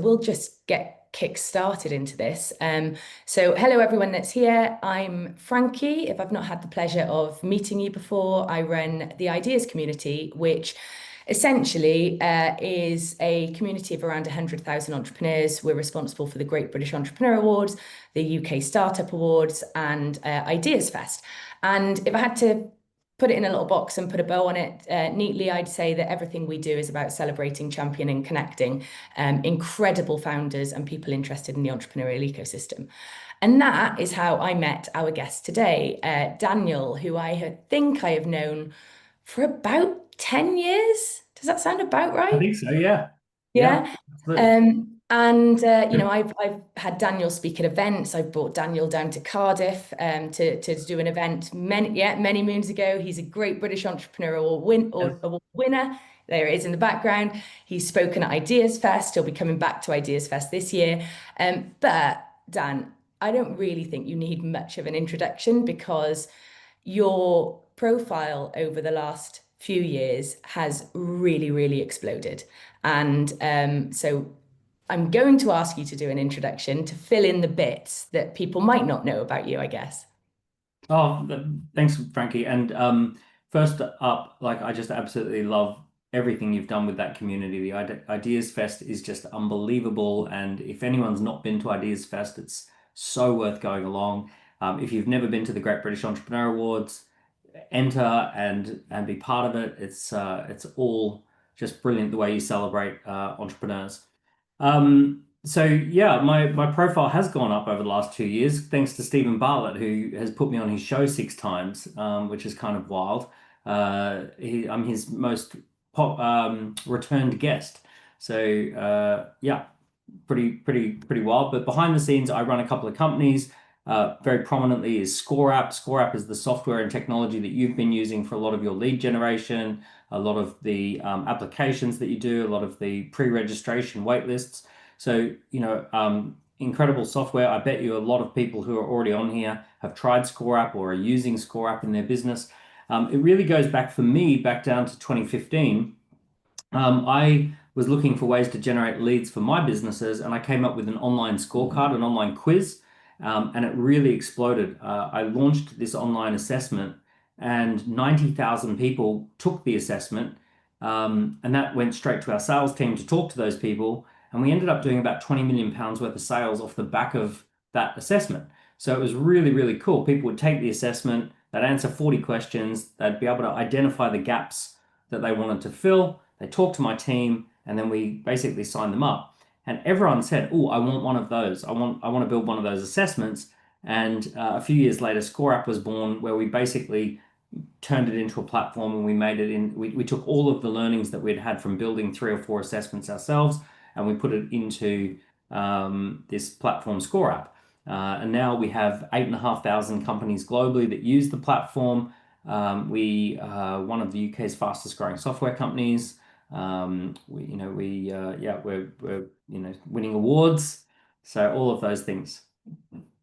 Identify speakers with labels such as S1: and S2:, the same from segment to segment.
S1: we'll just get kick-started into this. So hello everyone that's here. I'm Frankie. If I've not had the pleasure of meeting you before, I run the Ideas Community, which essentially is a community of around 100,000 entrepreneurs. We're responsible for the Great British Entrepreneur Awards, the UK Startup Awards, and Ideas Fest. And if I had to put it in a little box and put a bow on it neatly, I'd say that everything we do is about celebrating, championing, connecting incredible founders and people interested in the entrepreneurial ecosystem. And that is how I met our guest today, Daniel, who I think I have known for about 10 years. Does that sound about right?
S2: I think so, yeah.
S1: Yeah.
S2: Absolutely.
S1: You know, I've had Daniel speak at events. I've brought Daniel down to Cardiff to do an event many moons ago. He's a great British entrepreneur award winner. There it is in the background. He's spoken at Ideas Fest. He'll be coming back to Ideas Fest this year. But Dan, I don't really think you need much of an introduction because your profile over the last few years has really exploded. And so I'm going to ask you to do an introduction to fill in the bits that people might not know about you, I guess.
S2: Oh, thanks, Frankie. And first up, like I just absolutely love everything you've done with that community. The Ideas Fest is just unbelievable. And if anyone's not been to Ideas Fest, it's so worth going along. If you've never been to the Great British Entrepreneur Awards, enter and be part of it. It's all just brilliant the way you celebrate entrepreneurs. So yeah, my profile has gone up over the last 2 years, thanks to Stephen Bartlett, who has put me on his show 6 times, which is kind of wild. I'm his most returned guest. So yeah, pretty wild. But behind the scenes, I run a couple of companies. Very prominently is ScoreApp. ScoreApp is the software and technology that you've been using for a lot of your lead generation, a lot of the applications that you do, a lot of the pre-registration wait lists. So, incredible software. I bet you a lot of people who are already on here have tried ScoreApp or are using ScoreApp in their business. It really goes back for me back down to 2015. I was looking for ways to generate leads for my businesses, and I came up with an online scorecard, an online quiz, and it really exploded. I launched this online assessment, and 90,000 people took the assessment, and that went straight to our sales team to talk to those people, and we ended up doing about 20 million pounds worth of sales off the back of that assessment. So it was really cool. People would take the assessment, they'd answer 40 questions, they'd be able to identify the gaps that they wanted to fill. They talked to my team, and then we basically signed them up. And everyone said, "Oh, I want one of those. I want to build one of those assessments." And a few years later, ScoreApp was born, where we basically turned it into a platform, and we made it in. We took all of the learnings that we'd had from building 3 or 4 assessments ourselves, and we put it into this platform, ScoreApp. And now we have 8,500 companies globally that use the platform. We are one of the UK's fastest growing software companies. We're winning awards. So all of those things.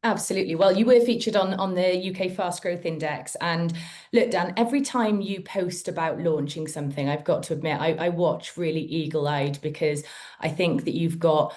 S1: Absolutely. Well, you were featured on the UK Fast Growth Index. And look, Dan, every time you post about launching something, I've got to admit, I watch really eagle-eyed because I think that you've got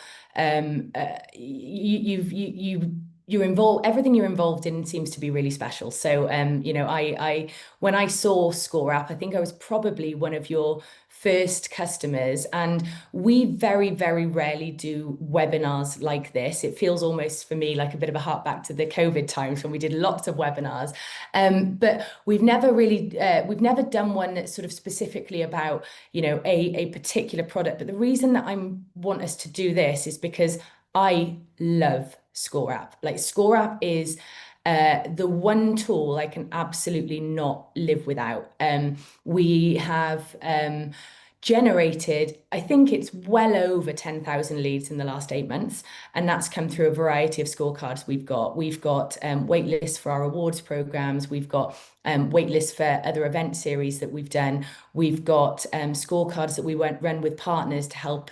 S1: you're involved, everything you're involved in seems to be really special. So I when I saw ScoreApp, I think I was probably one of your first customers, and we very rarely do webinars like this. It feels almost for me like a bit of a hark back to the COVID times when we did lots of webinars, but we've never done one that's sort of specifically about a particular product. But the reason that I want us to do this is because I love ScoreApp. Like, ScoreApp is the one tool I can absolutely not live without. We have generated, I think it's well over 10,000 leads in the last 8 months, and that's come through a variety of scorecards we've got. We've got wait lists for our awards programs. We've got wait lists for other event series that we've done. We've got scorecards that we run with partners to help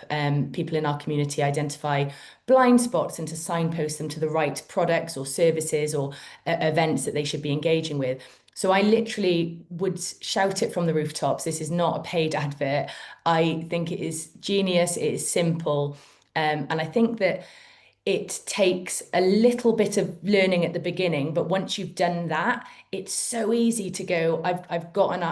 S1: people in our community identify blind spots and to signpost them to the right products or services or events that they should be engaging with. So I literally would shout it from the rooftops. This is not a paid advert. I think it is genius. It is simple. And I think that it takes a little bit of learning at the beginning, but once you've done that, it's so easy to go, I've got an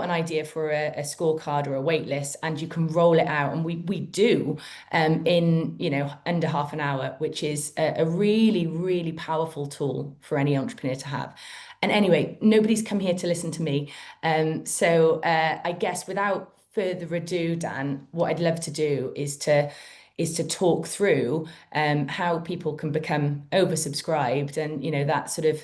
S1: idea for a scorecard or a wait list, and you can roll it out. And we do in, under half an hour, which is a really, really powerful tool for any entrepreneur to have. And anyway, nobody's come here to listen to me. So I guess without further ado, Dan, what I'd love to do is to talk through how people can become oversubscribed, and that sort of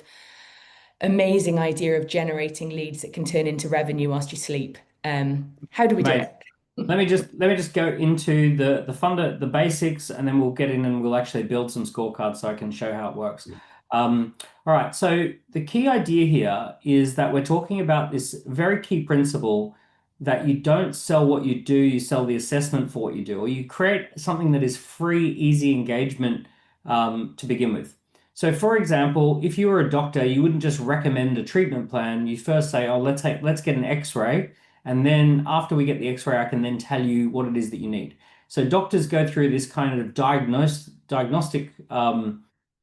S1: amazing idea of generating leads that can turn into revenue whilst you sleep. How do we do
S2: Mate,
S1: it?
S2: let me just go into the basics, and then we'll get in and we'll actually build some scorecards so I can show how it works. All right, so the key idea here is that we're talking about this very key principle that you don't sell what you do, you sell the assessment for what you do, or you create something that is free, easy engagement to begin with. So, for example, if you were a doctor, you wouldn't just recommend a treatment plan. You first say, "Oh, let's get an X-ray, and then after we get the X-ray, I can then tell you what it is that you need." So doctors go through this kind of diagnostic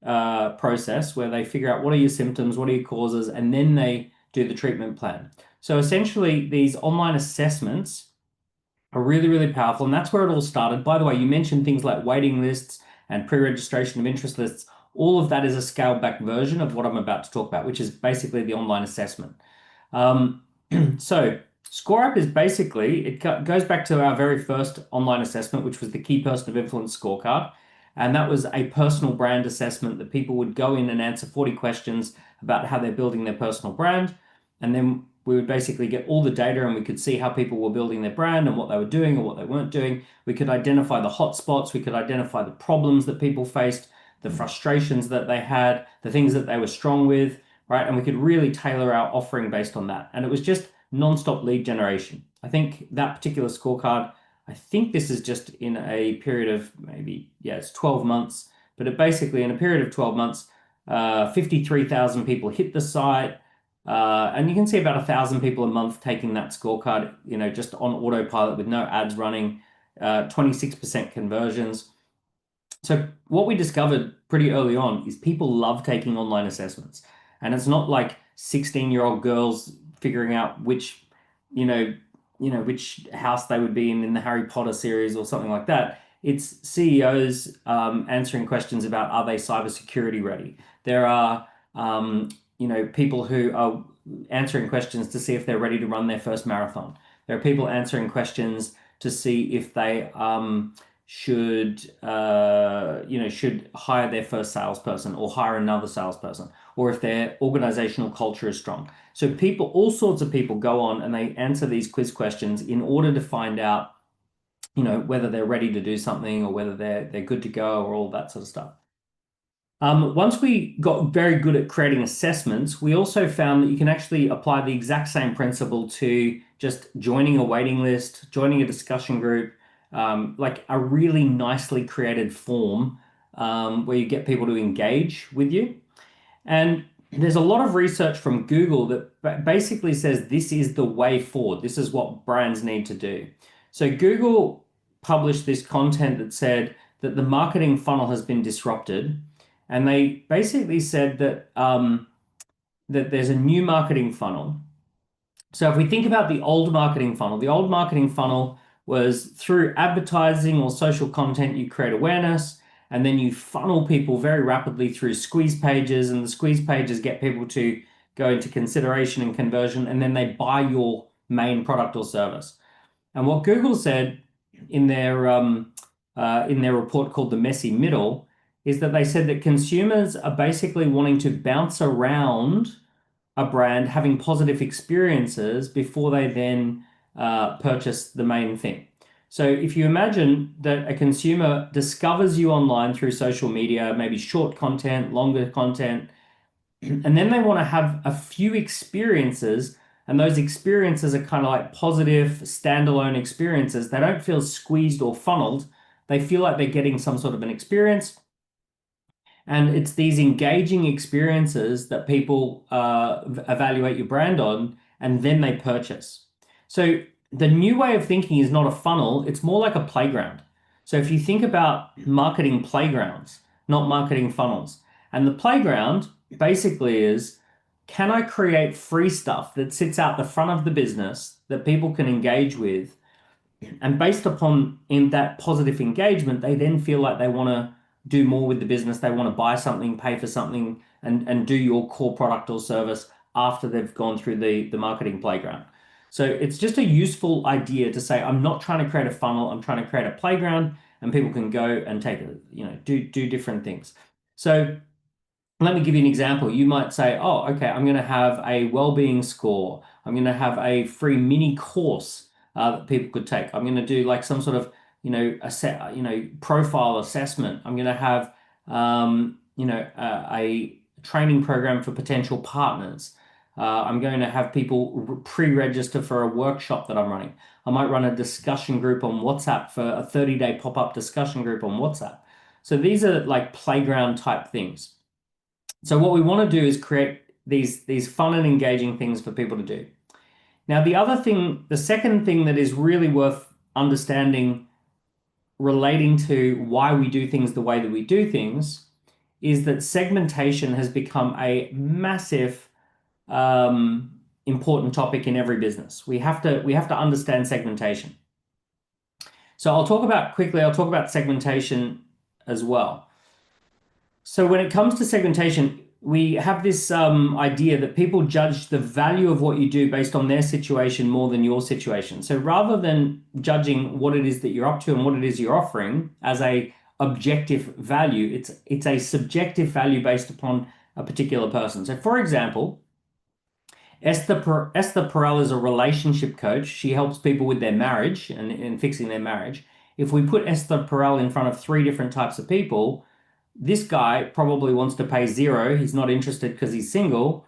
S2: process where they figure out what are your symptoms, what are your causes, and then they do the treatment plan. So essentially, these online assessments are really, really powerful, and that's where it all started. By the way, you mentioned things like waiting lists and pre-registration of interest lists. All of that is a scaled back version of what I'm about to talk about, which is basically the online assessment. Um, so ScoreApp is basically, it goes back to our very first online assessment, which was the Key Person of Influence scorecard. And that was a personal brand assessment that people would go in and answer 40 questions about how they're building their personal brand. And then we would basically get all the data, and we could see how people were building their brand and what they were doing or what they weren't doing. We could identify the hotspots. We could identify the problems that people faced, the frustrations that they had, the things that they were strong with, right? And we could really tailor our offering based on that. And it was just non-stop lead generation. I think that particular scorecard, I think this is just in a period of maybe, yeah, it's 12 months, but it basically in a period of 12 months, 53,000 people hit the site. And you can see about 1,000 people a month taking that scorecard, just on autopilot with no ads running, 26% conversions. So what we discovered pretty early on is people love taking online assessments. And it's not like 16-year-old girls figuring out which house they would be in the Harry Potter series or something like that. It's CEOs answering questions about, are they cybersecurity ready? There are people who are answering questions to see if they're ready to run their first marathon. There are people answering questions to see if they should hire their first salesperson or hire another salesperson, or if their organizational culture is strong. So all sorts of people go on and they answer these quiz questions in order to find out, whether they're ready to do something or whether they're good to go or all that sort of stuff. Once we got very good at creating assessments, we also found that you can actually apply the exact same principle to just joining a waiting list, joining a discussion group, like a really nicely created form where you get people to engage with you. And there's a lot of research from Google that basically says this is the way forward. This is what brands need to do. So Google published this content that said that the marketing funnel has been disrupted. And they basically said that that there's a new marketing funnel. So if we think about the old marketing funnel was through advertising or social content, you create awareness, and then you funnel people very rapidly through squeeze pages, and the squeeze pages get people to go into consideration and conversion, and then they buy your main product or service. And what Google said in their report called the messy middle is that they said that consumers are basically wanting to bounce around a brand, having positive experiences before they then purchase the main thing. So if you imagine that a consumer discovers you online through social media, maybe short content, longer content, and then they want to have a few experiences, and those experiences are kind of like positive, standalone experiences. They don't feel squeezed or funneled. They feel like they're getting some sort of an experience. And it's these engaging experiences that people evaluate your brand on, and then they purchase. So the new way of thinking is not a funnel, it's more like a playground. So if you think about marketing playgrounds, not marketing funnels, and the playground basically is, can I create free stuff that sits out the front of the business that people can engage with? And based upon in that positive engagement, they then feel like they want to do more with the business. They want to buy something, pay for something, and do your core product or service after they've gone through the marketing playground. So it's just a useful idea to say, I'm not trying to create a funnel, I'm trying to create a playground, and people can go and take it, do different things. So let me give you an example. You might say, oh, okay, I'm going to have a well-being score. I'm going to have a free mini course that people could take. I'm going to do like some sort of, profile assessment. I'm going to have, a training program for potential partners. I'm going to have people pre-register for a workshop that I'm running. I might run a discussion group on WhatsApp for a 30-day pop-up discussion group on WhatsApp. So these are like playground type things. So what we want to do is create these fun and engaging things for people to do. Now, the second thing that is really worth understanding relating to why we do things the way that we do things is that segmentation has become a massive important topic in every business. We have to understand segmentation. So I'll talk about segmentation as well. So when it comes to segmentation, we have this idea that people judge the value of what you do based on their situation more than your situation. So rather than judging what it is that you're up to and what it is you're offering as a objective value, it's a subjective value based upon a particular person. So for example, Esther Perel is a relationship coach. She helps people with their marriage and fixing their marriage. If we put Esther Perel in front of three different types of people, this guy probably wants to pay zero. He's not interested because he's single.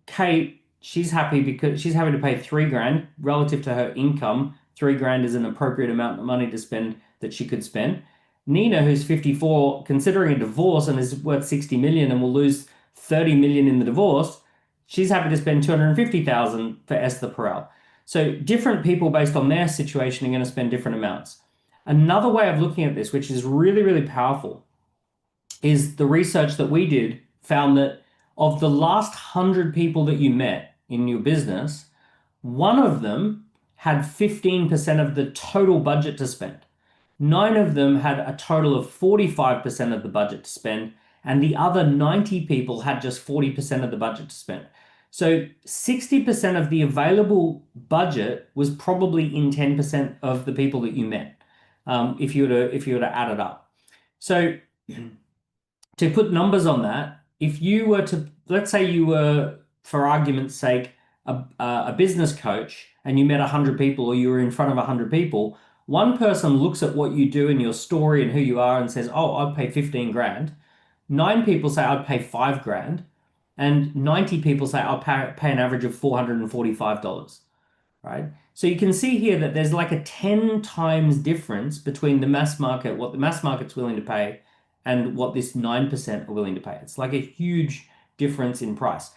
S2: Kate, she's happy because she's happy to pay 3 grand relative to her income. 3 grand is an appropriate amount of money to spend that she could spend. Nina, who's 54, considering a divorce and is worth 60 million and will lose 30 million in the divorce, she's happy to spend 250,000 for Esther Perel. So different people based on their situation are going to spend different amounts. Another way of looking at this, which is really, really powerful, is the research that we did found that of the last 100 people that you met in your business, one of them had 15% of the total budget to spend. 9 of them had a total of 45% of the budget to spend, and the other 90 people had just 40% of the budget to spend. So 60% of the available budget was probably in 10% of the people that you met, if you were to add it up. So to put numbers on that, if you were to, let's say you were, for argument's sake, a business coach and you met 100 people or you were in front of 100 people, one person looks at what you do in your story and who you are and says, oh, I'd pay 15 grand. 9 people say I'd pay 5 grand. And 90 people say I'll pay an average of $445, right? So you can see here that there's like a 10 times difference between the mass market, what the mass market's willing to pay, and what this 9% are willing to pay. It's like a huge difference in price.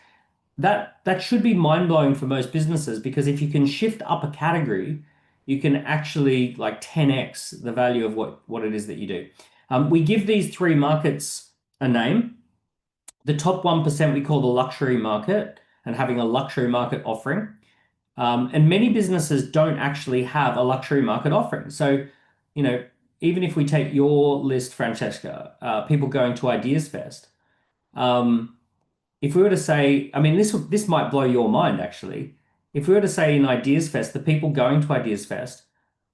S2: That should be mind-blowing for most businesses, because if you can shift up a category, you can actually like 10x the value of what it is that you do. We give these three markets a name. The top 1% we call the luxury market, and having a luxury market offering. And many businesses don't actually have a luxury market offering. So, even if we take your list, Francesca, people going to Ideas Fest, if we were to say, I mean, this might blow your mind actually. If we were to say in Ideas Fest, the people going to Ideas Fest,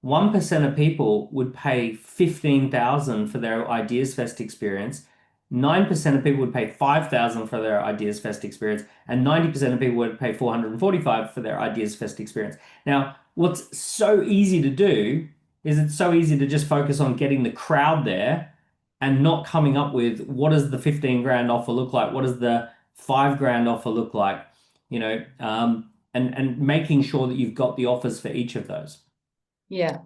S2: 1% of people would pay 15,000 for their Ideas Fest experience. 9% of people would pay 5,000 for their Ideas Fest experience, and 90% of people would pay 445 for their Ideas Fest experience. Now, what's so easy to do is it's so easy to just focus on getting the crowd there and not coming up with what does the 15 grand offer look like? What does the 5 grand offer look like? And making sure that you've got the offers for each of those.
S1: Yeah.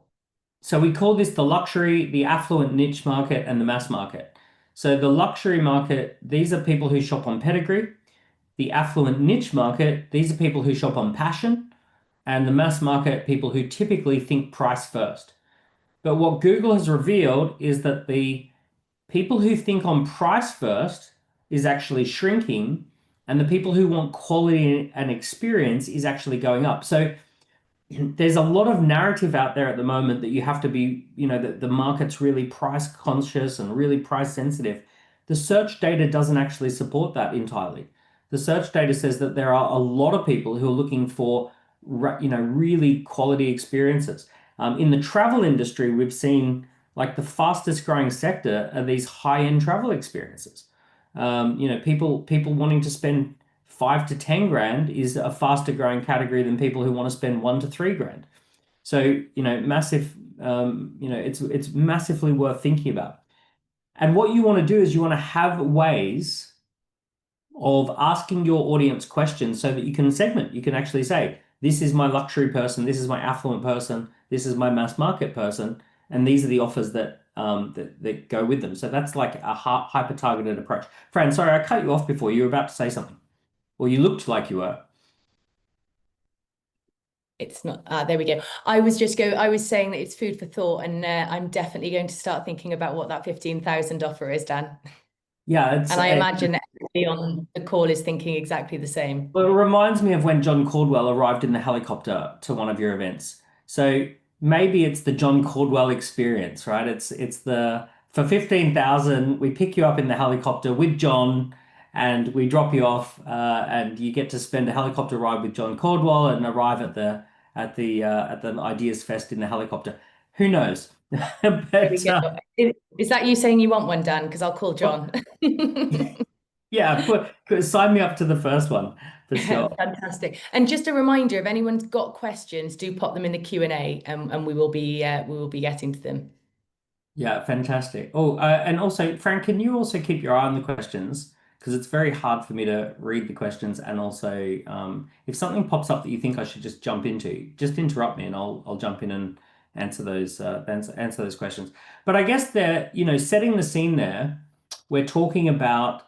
S2: So we call this the luxury, the affluent niche market, and the mass market. So the luxury market, these are people who shop on pedigree. The affluent niche market, these are people who shop on passion. And the mass market, people who typically think price first. But what Google has revealed is that the people who think on price first is actually shrinking, and the people who want quality and experience is actually going up. So there's a lot of narrative out there at the moment that you have to be, that the market's really price conscious and really price sensitive. The search data doesn't actually support that entirely. The search data says that there are a lot of people who are looking for, really quality experiences. In the travel industry, we've seen like the fastest growing sector are these high-end travel experiences. People wanting to spend 5 to 10 grand is a faster growing category than people who want to spend 1 to 3 grand. So, massive, it's massively worth thinking about. And what you want to do is you want to have ways of asking your audience questions so that you can segment. You can actually say, this is my luxury person, this is my affluent person, this is my mass market person, and these are the offers that go with them. So that's like a hyper targeted approach. Fran, sorry, I cut you off before. You were about to say something, or you looked like you were.
S1: It's not, there we go. I was saying that it's food for thought, and I'm definitely going to start thinking about what that 15,000 offer is, Dan.
S2: Yeah, it's
S1: And I imagine everybody on the call is thinking exactly the same.
S2: well, it reminds me of when John Caldwell arrived in the helicopter to one of your events. So maybe it's the John Caldwell experience, right? It's the for 15,000, we pick you up in the helicopter with John and we drop you off, and you get to spend a helicopter ride with John Caldwell and arrive at the Ideas Fest in the helicopter. Who knows?
S1: There we
S2: But
S1: go. Is that you saying you want one, Dan? Because I'll call John.
S2: yeah, sign me up to the first one for sure.
S1: Fantastic. And just a reminder, if anyone's got questions, do pop them in the Q&A, and we will be getting to them.
S2: Yeah, fantastic. Oh, and also, Frank, can you also keep your eye on the questions? Because it's very hard for me to read the questions, and also, if something pops up that you think I should just jump into, just interrupt me, and I'll jump in and answer those questions. But I guess they're, setting the scene there, we're talking about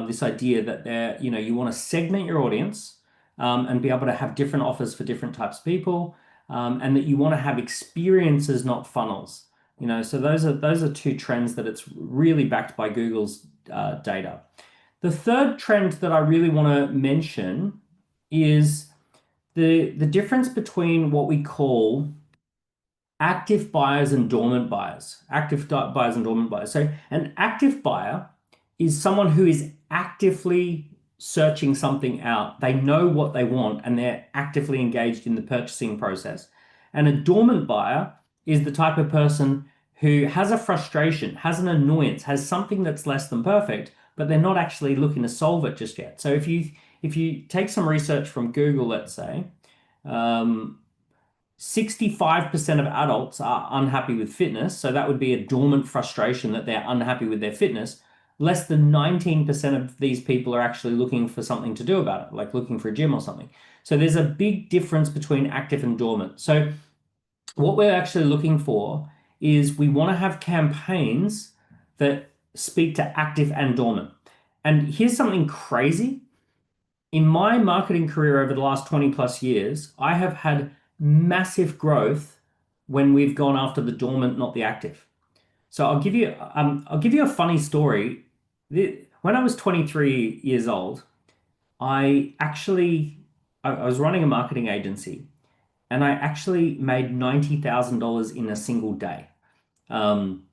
S2: this idea that you want to segment your audience, and be able to have different offers for different types of people, and that you want to have experiences, not funnels. So those are two trends that it's really backed by Google's data. The third trend that I really want to mention is the difference between what we call active buyers and dormant buyers. Buyers and dormant buyers. So an active buyer is someone who is actively searching something out. They know what they want and they're actively engaged in the purchasing process. And a dormant buyer is the type of person who has a frustration, has an annoyance, has something that's less than perfect, but they're not actually looking to solve it just yet. So if you take some research from Google, let's say, 65% of adults are unhappy with fitness. So that would be a dormant frustration that they're unhappy with their fitness. Less than 19% of these people are actually looking for something to do about it, like looking for a gym or something. So there's a big difference between active and dormant. So what we're actually looking for is we want to have campaigns that speak to active and dormant. And here's something crazy. In my marketing career over the last 20 plus years, I have had massive growth when we've gone after the dormant, not the active. So I'll give you a funny story. When I was 23 years old, I was running a marketing agency, and I actually made $90,000 in a single day. Um,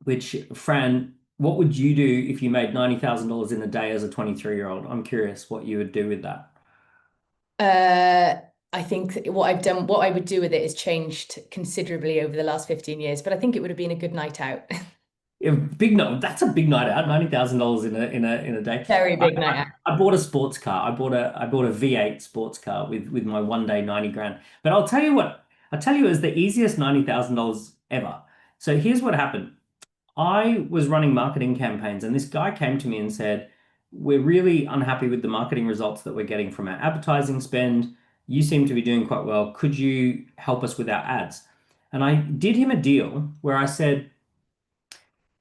S2: which, Fran, what would you do if you made $90,000 in a day as a 23-year-old? I'm curious what you would do with that.
S1: I think what I would do with it has changed considerably over the last 15 years, but I think it would have been a good night out.
S2: Yeah, big no, that's a big night out. $90,000 in a day.
S1: Very
S2: I,
S1: big night out.
S2: I bought a sports car. I bought a V8 sports car with my one day 90 grand. But I'll tell you what. I'll tell you it was the easiest $90,000 ever. So here's what happened. I was running marketing campaigns, and this guy came to me and said, "We're really unhappy with the marketing results that we're getting from our advertising spend. You seem to be doing quite well. Could you help us with our ads?" And I did him a deal where I said,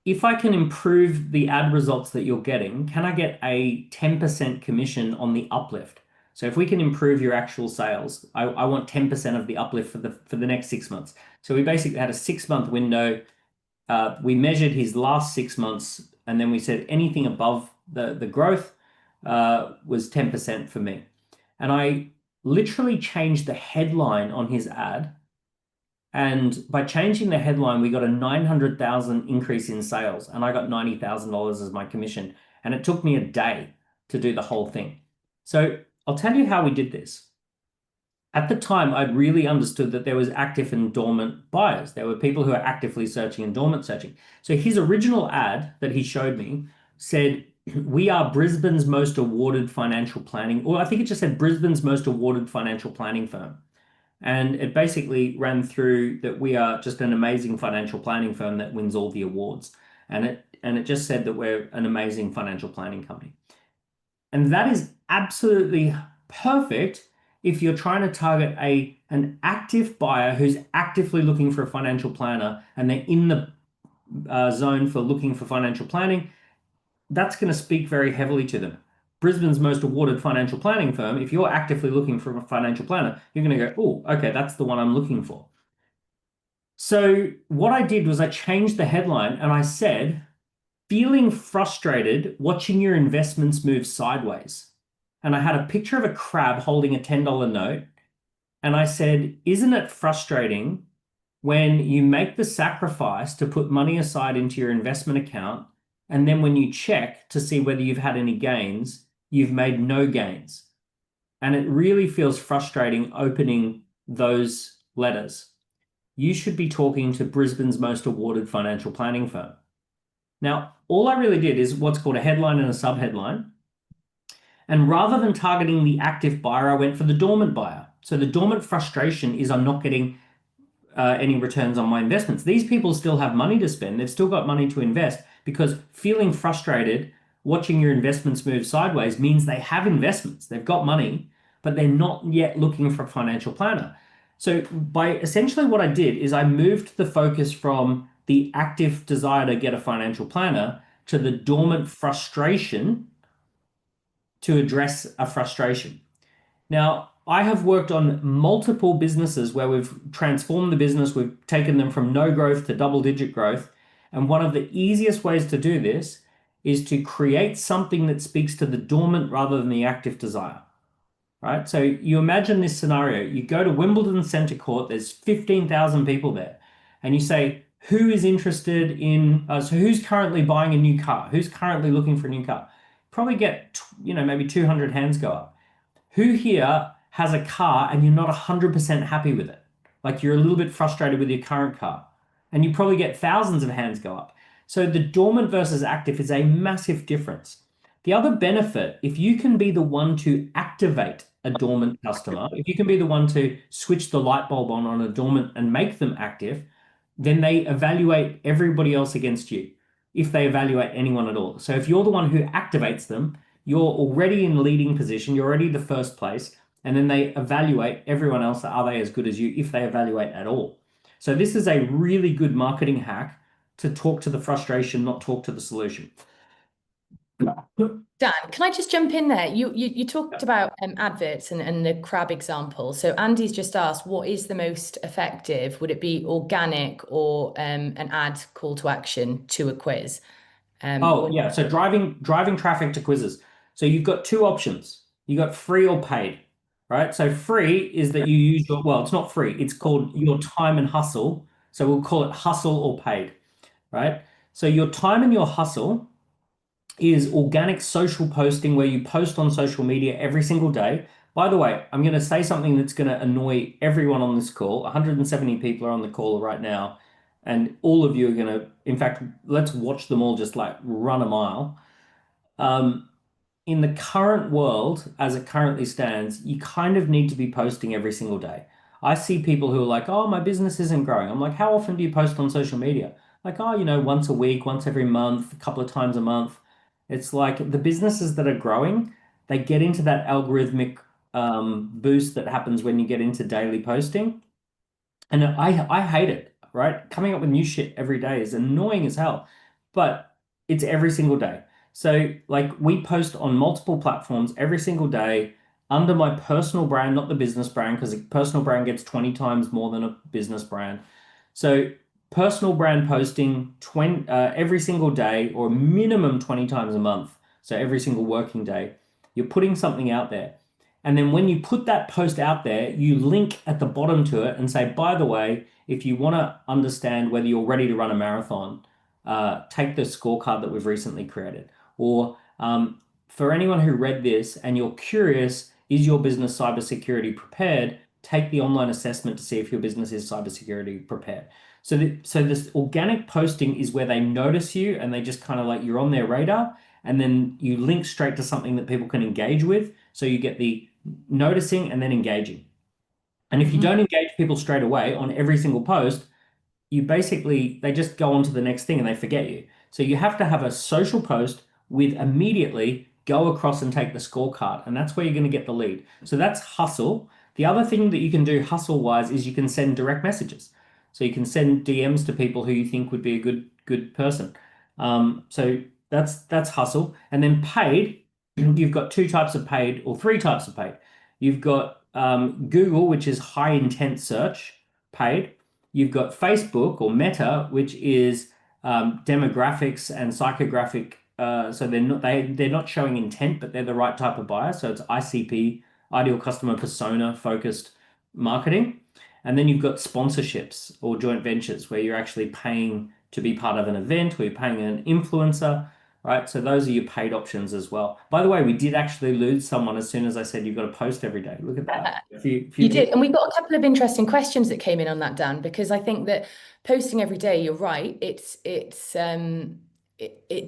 S2: if I can improve the ad results that you're getting, can I get a 10% commission on the uplift? So if we can improve your actual sales, I want 10% of the uplift for the next 6 months. So we basically had a 6 month window. We measured his last 6 months, and then we said anything above the growth was 10% for me. And I literally changed the headline on his ad. And by changing the headline, we got a 900,000 increase in sales, and I got $90,000 as my commission. And it took me a day to do the whole thing. So I'll tell you how we did this. At the time, I'd really understood that there was active and dormant buyers. There were people who are actively searching and dormant searching. So his original ad that he showed me said, "We are Brisbane's most awarded financial planning," or I think it just said Brisbane's most awarded financial planning firm. And it basically ran through that we are just an amazing financial planning firm that wins all the awards. And it just said that we're an amazing financial planning company. And that is absolutely perfect if you're trying to target an active buyer who's actively looking for a financial planner and they're in the zone for looking for financial planning. That's going to speak very heavily to them. Brisbane's most awarded financial planning firm, if you're actively looking for a financial planner, you're going to go, oh, okay, that's the one I'm looking for. So what I did was I changed the headline and I said, "Feeling frustrated watching your investments move sideways." And I had a picture of a crab holding a $10 note. And I said, "Isn't it frustrating when you make the sacrifice to put money aside into your investment account, and then when you check to see whether you've had any gains, you've made no gains?" And it really feels frustrating opening those letters. You should be talking to Brisbane's most awarded financial planning firm. Now, all I really did is what's called a headline and a subheadline. And rather than targeting the active buyer, I went for the dormant buyer. So the dormant frustration is I'm not getting any returns on my investments. These people still have money to spend. They've still got money to invest, because feeling frustrated watching your investments move sideways means they have investments. They've got money, but they're not yet looking for a financial planner. So by essentially what I did is I moved the focus from the active desire to get a financial planner to the dormant frustration to address a frustration. Now, I have worked on multiple businesses where we've transformed the business, we've taken them from no growth to double-digit growth. And one of the easiest ways to do this is to create something that speaks to the dormant rather than the active desire. Right? So you imagine this scenario. You go to Wimbledon Centre Court, there's 15,000 people there, and you say, who is interested in, so who's currently buying a new car? Who's currently looking for a new car? Probably get, maybe 200 hands go up. Who here has a car and you're not 100% happy with it? Like you're a little bit frustrated with your current car, and you probably get thousands of hands go up. So the dormant versus active is a massive difference. The other benefit, if you can be the one to activate a dormant customer, if you can be the one to switch the light bulb on a dormant and make them active, then they evaluate everybody else against you, if they evaluate anyone at all. So if you're the one who activates them, you're already in leading position, you're already the first place, and then they evaluate everyone else. Are they as good as you, if they evaluate at all? So this is a really good marketing hack to talk to the frustration, not talk to the solution.
S1: Dan, can I just jump in there? You talked about adverts and the crab example. So Andy's just asked, what is the most effective? Would it be organic or an ad call to action to a quiz?
S2: Oh, yeah. So driving traffic to quizzes. So you've got two options. You got free or paid, right? So free is that you use well, it's not free. It's called your time and hustle. So we'll call it hustle or paid, right? So your time and your hustle is organic social posting, where you post on social media every single day. By the way, I'm going to say something that's going to annoy everyone on this call. 170 people are on the call right now, and all of you are going to, in fact, let's watch them all just like run a mile. In the current world, as it currently stands, you kind of need to be posting every single day. I see people who are like, oh, my business isn't growing. I'm like, how often do you post on social media? Like, oh, once a week, once every month, a couple of times a month. It's like the businesses that are growing, they get into that algorithmic boost that happens when you get into daily posting. And I hate it, right? Coming up with new shit every day is annoying as hell, but it's every single day. So like we post on multiple platforms every single day. under my personal brand, not the business brand, because a personal brand gets 20 times more than a business brand. So personal brand posting 20 every single day or minimum 20 times a month. So every single working day, you're putting something out there. And then when you put that post out there, you link at the bottom to it and say, by the way, if you want to understand whether you're ready to run a marathon, take the scorecard that we've recently created. Or for anyone who read this and you're curious, is your business cybersecurity prepared? Take the online assessment to see if your business is cybersecurity prepared. So this organic posting is where they notice you and they just kind of like you're on their radar, and then you link straight to something that people can engage with. So you get the noticing and then engaging. And if you
S1: Hmm.
S2: don't engage people straight away on every single post, you basically they just go on to the next thing and they forget you. So you have to have a social post with immediately go across and take the scorecard, and that's where you're going to get the lead. So that's hustle. The other thing that you can do hustle wise is you can send direct messages. So you can send DMs to people who you think would be a good person. So that's hustle. And then paid, you've got two types of paid or three types of paid. You've got Google, which is high intent search paid. You've got Facebook or Meta, which is demographics and psychographic. So they're not showing intent, but they're the right type of buyer. So it's ICP, ideal customer persona focused marketing. And then you've got sponsorships or joint ventures where you're actually paying to be part of an event, where you're paying an influencer, right? So those are your paid options as well. By the way, we did actually lose someone as soon as I said you've got to post every day. Look at that. A few
S1: You did,
S2: people.
S1: and we got a couple of interesting questions that came in on that, Dan, because I think that posting every day, you're right. It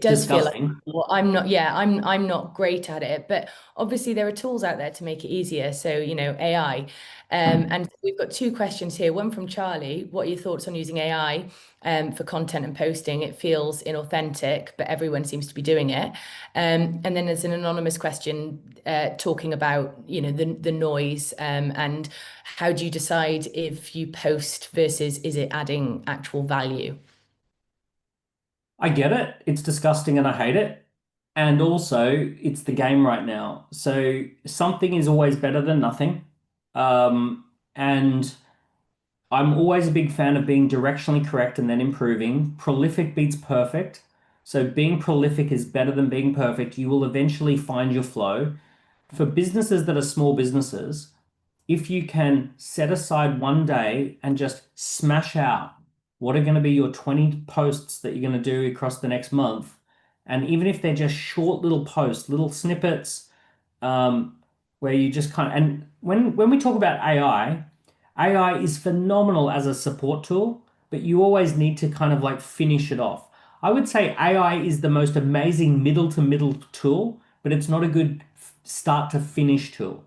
S1: does feel like,
S2: Disgusting.
S1: well, I'm not, yeah, I'm not great at it, but obviously there are tools out there to make it easier. So, AI. And we've got two questions here. One from Charlie. What are your thoughts on using AI for content and posting? It feels inauthentic, but everyone seems to be doing it. And then there's an anonymous question talking about, the noise, and how do you decide if you post versus is it adding actual value?
S2: I get it. It's disgusting and I hate it. And also, it's the game right now. So something is always better than nothing. And I'm always a big fan of being directionally correct and then improving. Prolific beats perfect. So being prolific is better than being perfect. You will eventually find your flow. For businesses that are small businesses, if you can set aside one day and just smash out what are going to be your 20 posts that you're going to do across the next month, and even if they're just short little posts, little snippets, um, where you just kind of, and when we talk about AI is phenomenal as a support tool, but you always need to kind of like finish it off. I would say AI is the most amazing middle to middle tool, but it's not a good start to finish tool,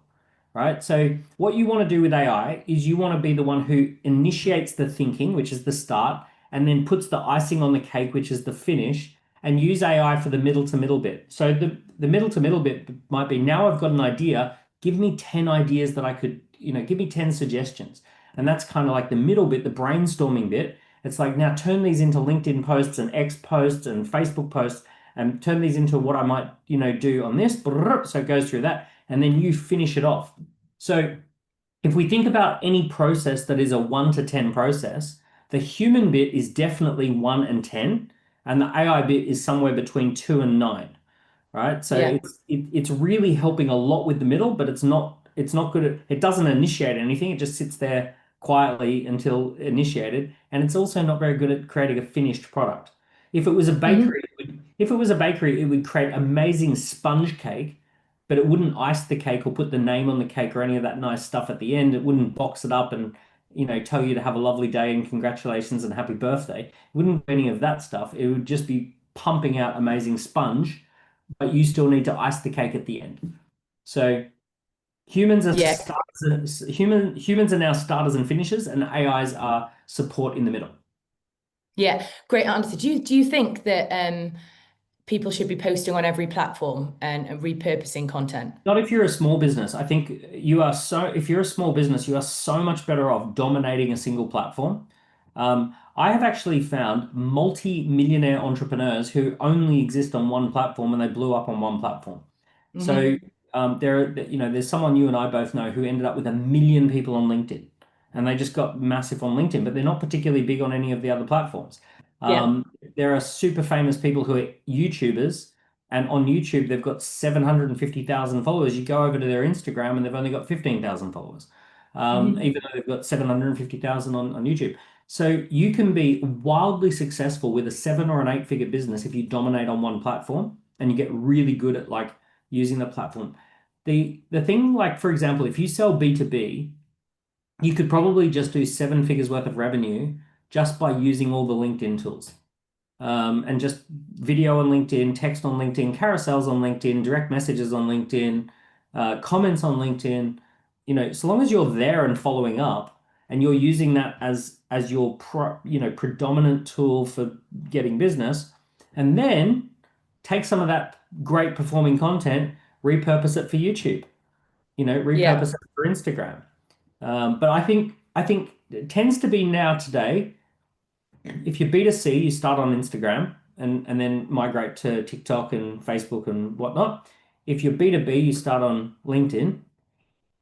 S2: right? So what you want to do with AI is you want to be the one who initiates the thinking, which is the start, and then puts the icing on the cake, which is the finish, and use AI for the middle to middle bit. So the middle to middle bit might be now I've got an idea, give me 10 ideas that I could, give me 10 suggestions. And that's kind of like the middle bit, the brainstorming bit. It's like now turn these into LinkedIn posts and X posts and Facebook posts and turn these into what I might, do on this. So it goes through that and then you finish it off. So if we think about any process that is a 1 to 10 process, the human bit is definitely 1 and 10, and the AI bit is somewhere between 2 and 9, right? So
S1: Yeah.
S2: it's really helping a lot with the middle, but it's not good at, it doesn't initiate anything. It just sits there quietly until initiated, and it's also not very good at creating a finished product. If it was a
S1: Mhm.
S2: bakery, it would create amazing sponge cake, but it wouldn't ice the cake or put the name on the cake or any of that nice stuff at the end. It wouldn't box it up and tell you to have a lovely day and congratulations and happy birthday. It wouldn't do any of that stuff. It would just be pumping out amazing sponge, but you still need to ice the cake at the end. So humans are
S1: Yeah.
S2: humans are now starters and finishers, and AIs are support in the middle.
S1: Yeah. Great answer. Do you think that people should be posting on every platform and repurposing content?
S2: Not if you're a small business. I think if you're a small business, you are so much better off dominating a single platform. I have actually found multi-millionaire entrepreneurs who only exist on one platform and they blew up on one platform. So
S1: Hmm.
S2: there's someone you and I both know who ended up with 1 million people on LinkedIn, and they just got massive on LinkedIn, but they're not particularly big on any of the other platforms.
S1: Yeah.
S2: There are super famous people who are YouTubers, and on YouTube they've got 750,000 followers. You go over to their Instagram and they've only got 15,000 followers,
S1: Mhm.
S2: even though they've got 750,000 on YouTube. So you can be wildly successful with a 7 or an 8 figure business if you dominate on one platform and you get really good at like using the platform. The thing, like for example, if you sell B2B, you could probably just do 7 figures worth of revenue just by using all the LinkedIn tools. And just video on LinkedIn, text on LinkedIn, carousels on LinkedIn, direct messages on LinkedIn, comments on LinkedIn. So long as you're there and following up, and you're using that as your predominant tool for getting business, and then take some of that great performing content, repurpose it for YouTube, repurpose
S1: Yeah.
S2: it for Instagram. But I think it tends to be now today, if you're B2C, you start on Instagram and then migrate to TikTok and Facebook and whatnot. If you're B2B, you start on LinkedIn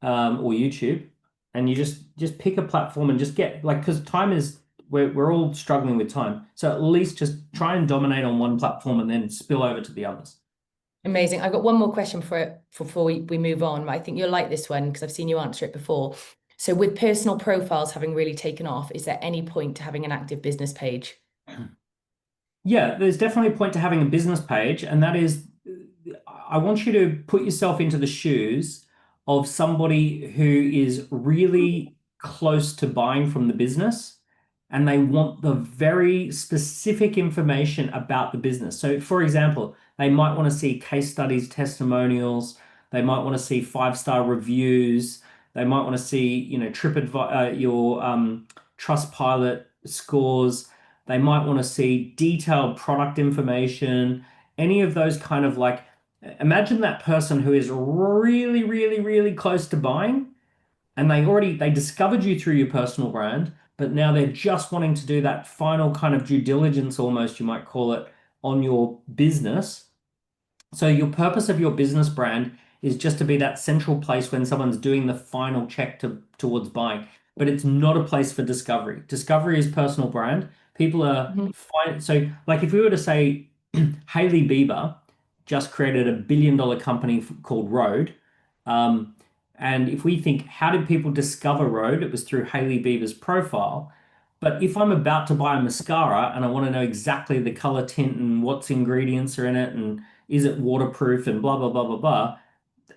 S2: or YouTube, and you just pick a platform and just get like, because time is, we're all struggling with time. So at least just try and dominate on one platform and then spill over to the others.
S1: Amazing. I've got one more question before we move on. I think you'll like this one because I've seen you answer it before. So, with personal profiles having really taken off, is there any point to having an active business page?
S2: Yeah, there's definitely a point to having a business page, and that is, I want you to put yourself into the shoes of somebody who is really close to buying from the business, and they want the very specific information about the business. So, for example, they might want to see case studies, testimonials, they might want to see 5-star reviews, they might want to see, your Trustpilot scores. They might want to see detailed product information, any of those kind of like, imagine that person who is really, really, really close to buying, and they discovered you through your personal brand, but now they're just wanting to do that final kind of due diligence, almost, you might call it, on your business. So your purpose of your business brand is just to be that central place when someone's doing the final check towards buying. But it's not a place for discovery. Discovery is personal brand. People are
S1: Mhm.
S2: fine. So, like, if we were to say Hailey Bieber just created a $1 billion company called Rode, um, and if we think, how did people discover Rode? It was through Hailey Bieber's profile. But if I'm about to buy a mascara and I want to know exactly the color tint and what's ingredients are in it and is it waterproof and blah, blah, blah, blah, blah.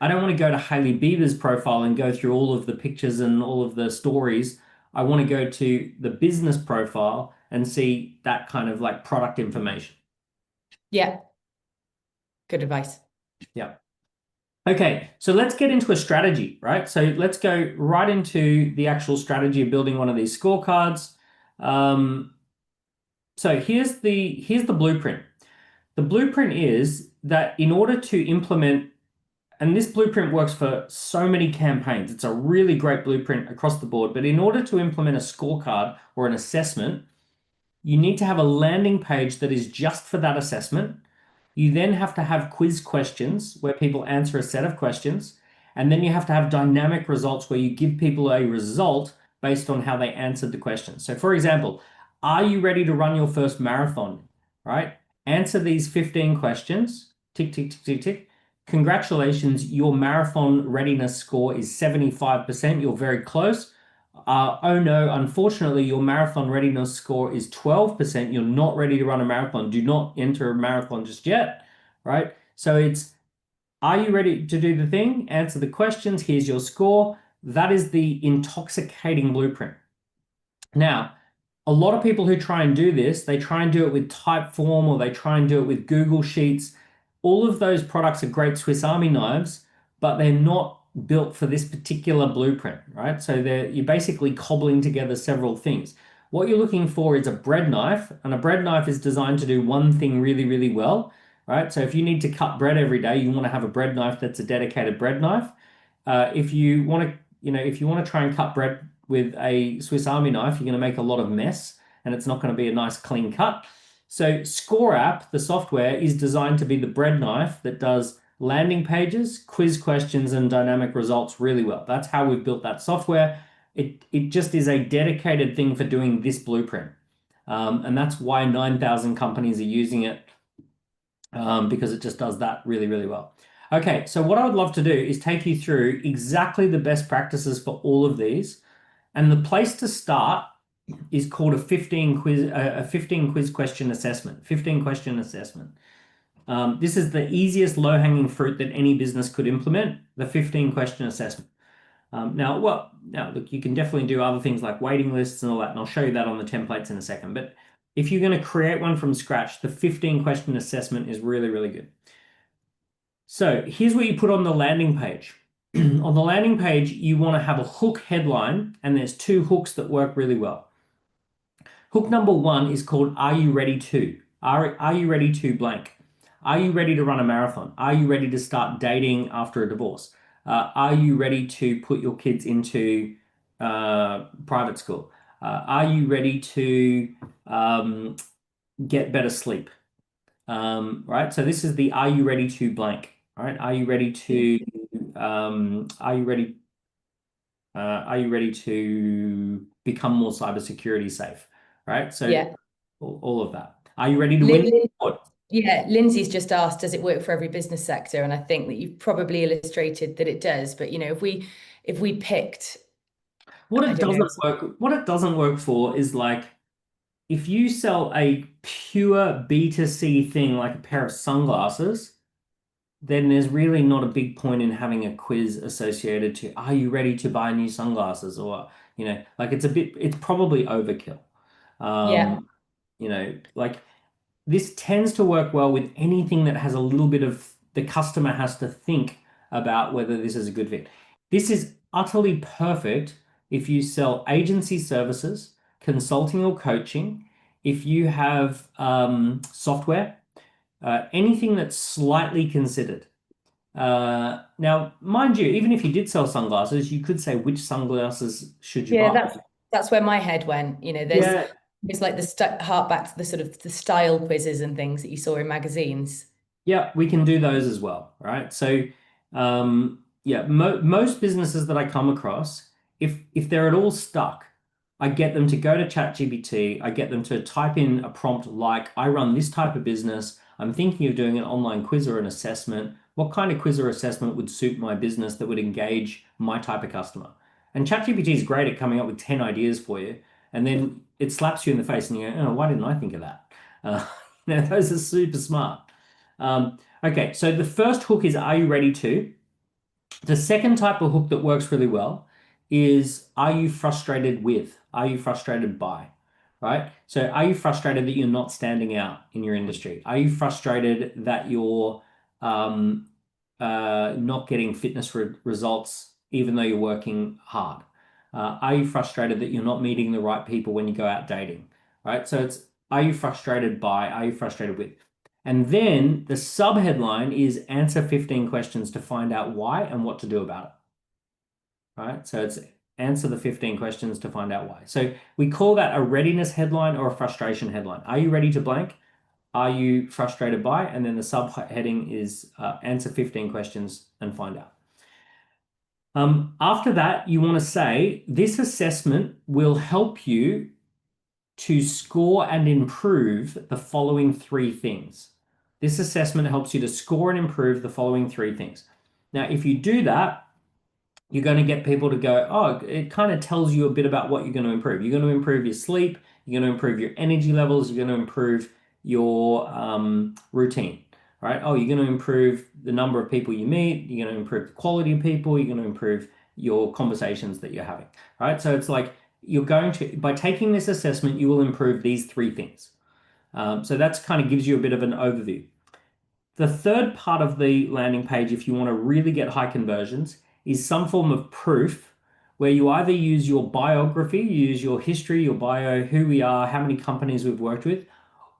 S2: I don't want to go to Hailey Bieber's profile and go through all of the pictures and all of the stories. I want to go to the business profile and see that kind of like product information.
S1: Yeah, good advice.
S2: Yeah. Okay, so let's get into a strategy, right? So let's go right into the actual strategy of building one of these scorecards. Um, so here's the blueprint. The blueprint is that in order to implement, and this blueprint works for so many campaigns. It's a really great blueprint across the board. But in order to implement a scorecard or an assessment, you need to have a landing page that is just for that assessment. You then have to have quiz questions where people answer a set of questions. And then you have to have dynamic results where you give people a result based on how they answered the question. So, for example, are you ready to run your first marathon? Right? Answer these 15 questions. Tick, tick, tick, tick, tick. Congratulations, your marathon readiness score is 75%. You're very close. Oh no, unfortunately, your marathon readiness score is 12%. You're not ready to run a marathon. Do not enter a marathon just yet, right? So it's, are you ready to do the thing? Answer the questions. Here's your score. That is the intoxicating blueprint. Now, a lot of people who try and do this, they try and do it with Typeform or they try and do it with Google Sheets. All of those products are great Swiss Army knives, but they're not built for this particular blueprint, right? So you're basically cobbling together several things. What you're looking for is a bread knife, and a bread knife is designed to do one thing really, really well, right? So if you need to cut bread every day, you want to have a bread knife that's a dedicated bread knife. If you want to, if you want to try and cut bread with a Swiss Army knife, you're going to make a lot of mess and it's not going to be a nice clean cut. So ScoreApp, the software, is designed to be the bread knife that does landing pages, quiz questions, and dynamic results really well. That's how we've built that software. It just is a dedicated thing for doing this blueprint. And that's why 9,000 companies are using it, because it just does that really, really well. Okay, so what I would love to do is take you through exactly the best practices for all of these. And the place to start is called a 15 quiz question assessment. 15 question assessment. This is the easiest low-hanging fruit that any business could implement, the 15 question assessment. Now, look, you can definitely do other things like waiting lists and all that, and I'll show you that on the templates in a second. But if you're going to create one from scratch, the 15 question assessment is really, really good. So here's what you put on the landing page. On the landing page, you want to have a hook headline, and there's two hooks that work really well. Hook number one is called, Are you ready to? Are you ready to blank? Are you ready to run a marathon? Are you ready to start dating after a divorce? Are you ready to put your kids into private school? Are you ready to get better sleep? Right? So this is the Are you ready to blank? Right? Are you ready to are you ready to become more cybersecurity safe? Right? So
S1: Yeah.
S2: all of that. Are you ready to win?
S1: Lin- Yeah, Lindsay's just asked, does it work for every business sector? And I think that you've probably illustrated that it does. But if we picked,
S2: What
S1: I
S2: it
S1: don't know.
S2: doesn't work, what it doesn't work for is like if you sell a pure B2C thing like a pair of sunglasses, then there's really not a big point in having a quiz associated to, are you ready to buy new sunglasses? Or, like it's probably overkill.
S1: Yeah,
S2: Um, like this tends to work well with anything that has a little bit of the customer has to think about whether this is a good fit. This is utterly perfect if you sell agency services, consulting or coaching, if you have software, anything that's slightly considered. Now, mind you, even if you did sell sunglasses, you could say which sunglasses should you
S1: yeah,
S2: buy?
S1: that's where my head went. There's
S2: Yeah,
S1: it's like hark back to the sort of the style quizzes and things that you saw in magazines.
S2: yeah, we can do those as well, right? So, yeah, most businesses that I come across, if they're at all stuck, I get them to go to ChatGPT. I get them to type in a prompt like, "I run this type of business. I'm thinking of doing an online quiz or an assessment. What kind of quiz or assessment would suit my business that would engage my type of customer?" And ChatGPT is great at coming up with 10 ideas for you, and then it slaps you in the face, and you go, "Oh, why didn't I think of that?" Uh, those are super smart. Okay, so the first hook is, Are you ready to? The second type of hook that works really well is, Are you frustrated with? Are you frustrated by? Right? So are you frustrated that you're not standing out in your industry? Are you frustrated that you're um, not getting fitness results even though you're working hard? Are you frustrated that you're not meeting the right people when you go out dating? Right? So it's, Are you frustrated by? Are you frustrated with? And then the subheadline is, Answer 15 questions to find out why and what to do about it. Right? So it's answer the 15 questions to find out why. So we call that a readiness headline or a frustration headline. Are you ready to blank? Are you frustrated by? And then the subheading is answer 15 questions and find out. After that, you want to say, this assessment will help you to score and improve the following three things. This assessment helps you to score and improve the following three things. Now, if you do that, you're going to get people to go, oh, it kind of tells you a bit about what you're going to improve. You're going to improve your sleep, you're going to improve your energy levels, you're going to improve your routine, right? Oh, you're going to improve the number of people you meet, you're going to improve the quality of people, you're going to improve your conversations that you're having, right? So it's like you're going to, by taking this assessment, you will improve these three things. So that's kind of gives you a bit of an overview. The third part of the landing page, if you want to really get high conversions, is some form of proof where you either use your biography, you use your history, your bio, who we are, how many companies we've worked with,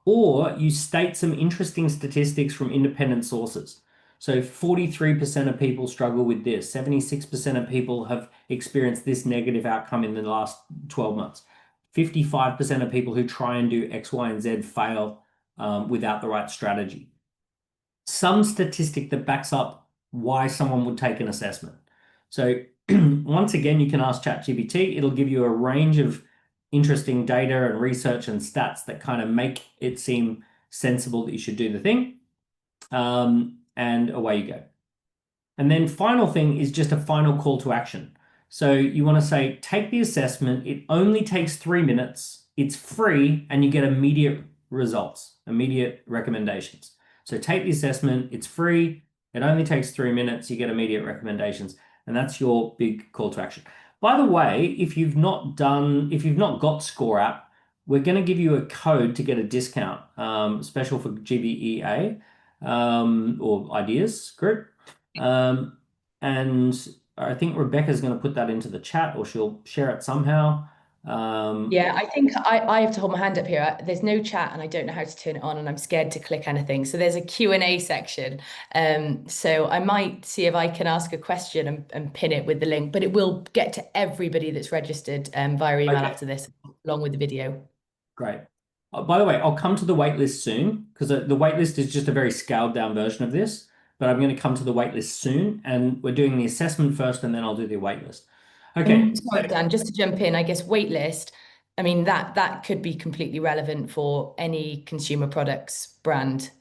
S2: or you state some interesting statistics from independent sources. So 43% of people struggle with this, 76% of people have experienced this negative outcome in the last 12 months. 55% of people who try and do X, Y, and Z fail without the right strategy. some statistic that backs up why someone would take an assessment. So once again, you can ask ChatGPT. It'll give you a range of interesting data and research and stats that kind of make it seem sensible that you should do the thing. And away you go. And then final thing is just a final call to action. So you want to say, take the assessment. It only takes 3 minutes. It's free and you get immediate results, immediate recommendations. So take the assessment. It's free. It only takes 3 minutes. You get immediate recommendations. And that's your big call to action. By the way, if you've not got ScoreApp, we're going to give you a code to get a discount, special for GBEA, or Ideas Group. And I think Rebecca's going to put that into the chat, or she'll share it somehow.
S1: Yeah, I think I have to hold my hand up here. There's no chat and I don't know how to turn it on and I'm scared to click anything. So there's a Q&A section. So I might see if I can ask a question and pin it with the link, but it will get to everybody that's registered via email
S2: Okay,
S1: after this, along with the video.
S2: great. By the way, I'll come to the waitlist soon because the waitlist is just a very scaled down version of this, but I'm going to come to the waitlist soon, and we're doing the assessment first, and then I'll do the waitlist. Okay,
S1: And sorry, Dan, just to jump in, I guess waitlist, I mean, that could be completely relevant for any consumer products brand.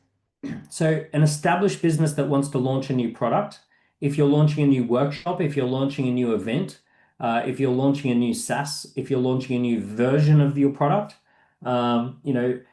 S2: so an established business that wants to launch a new product, if you're launching a new workshop, if you're launching a new event, if you're launching a new SaaS, if you're launching a new version of your product, we're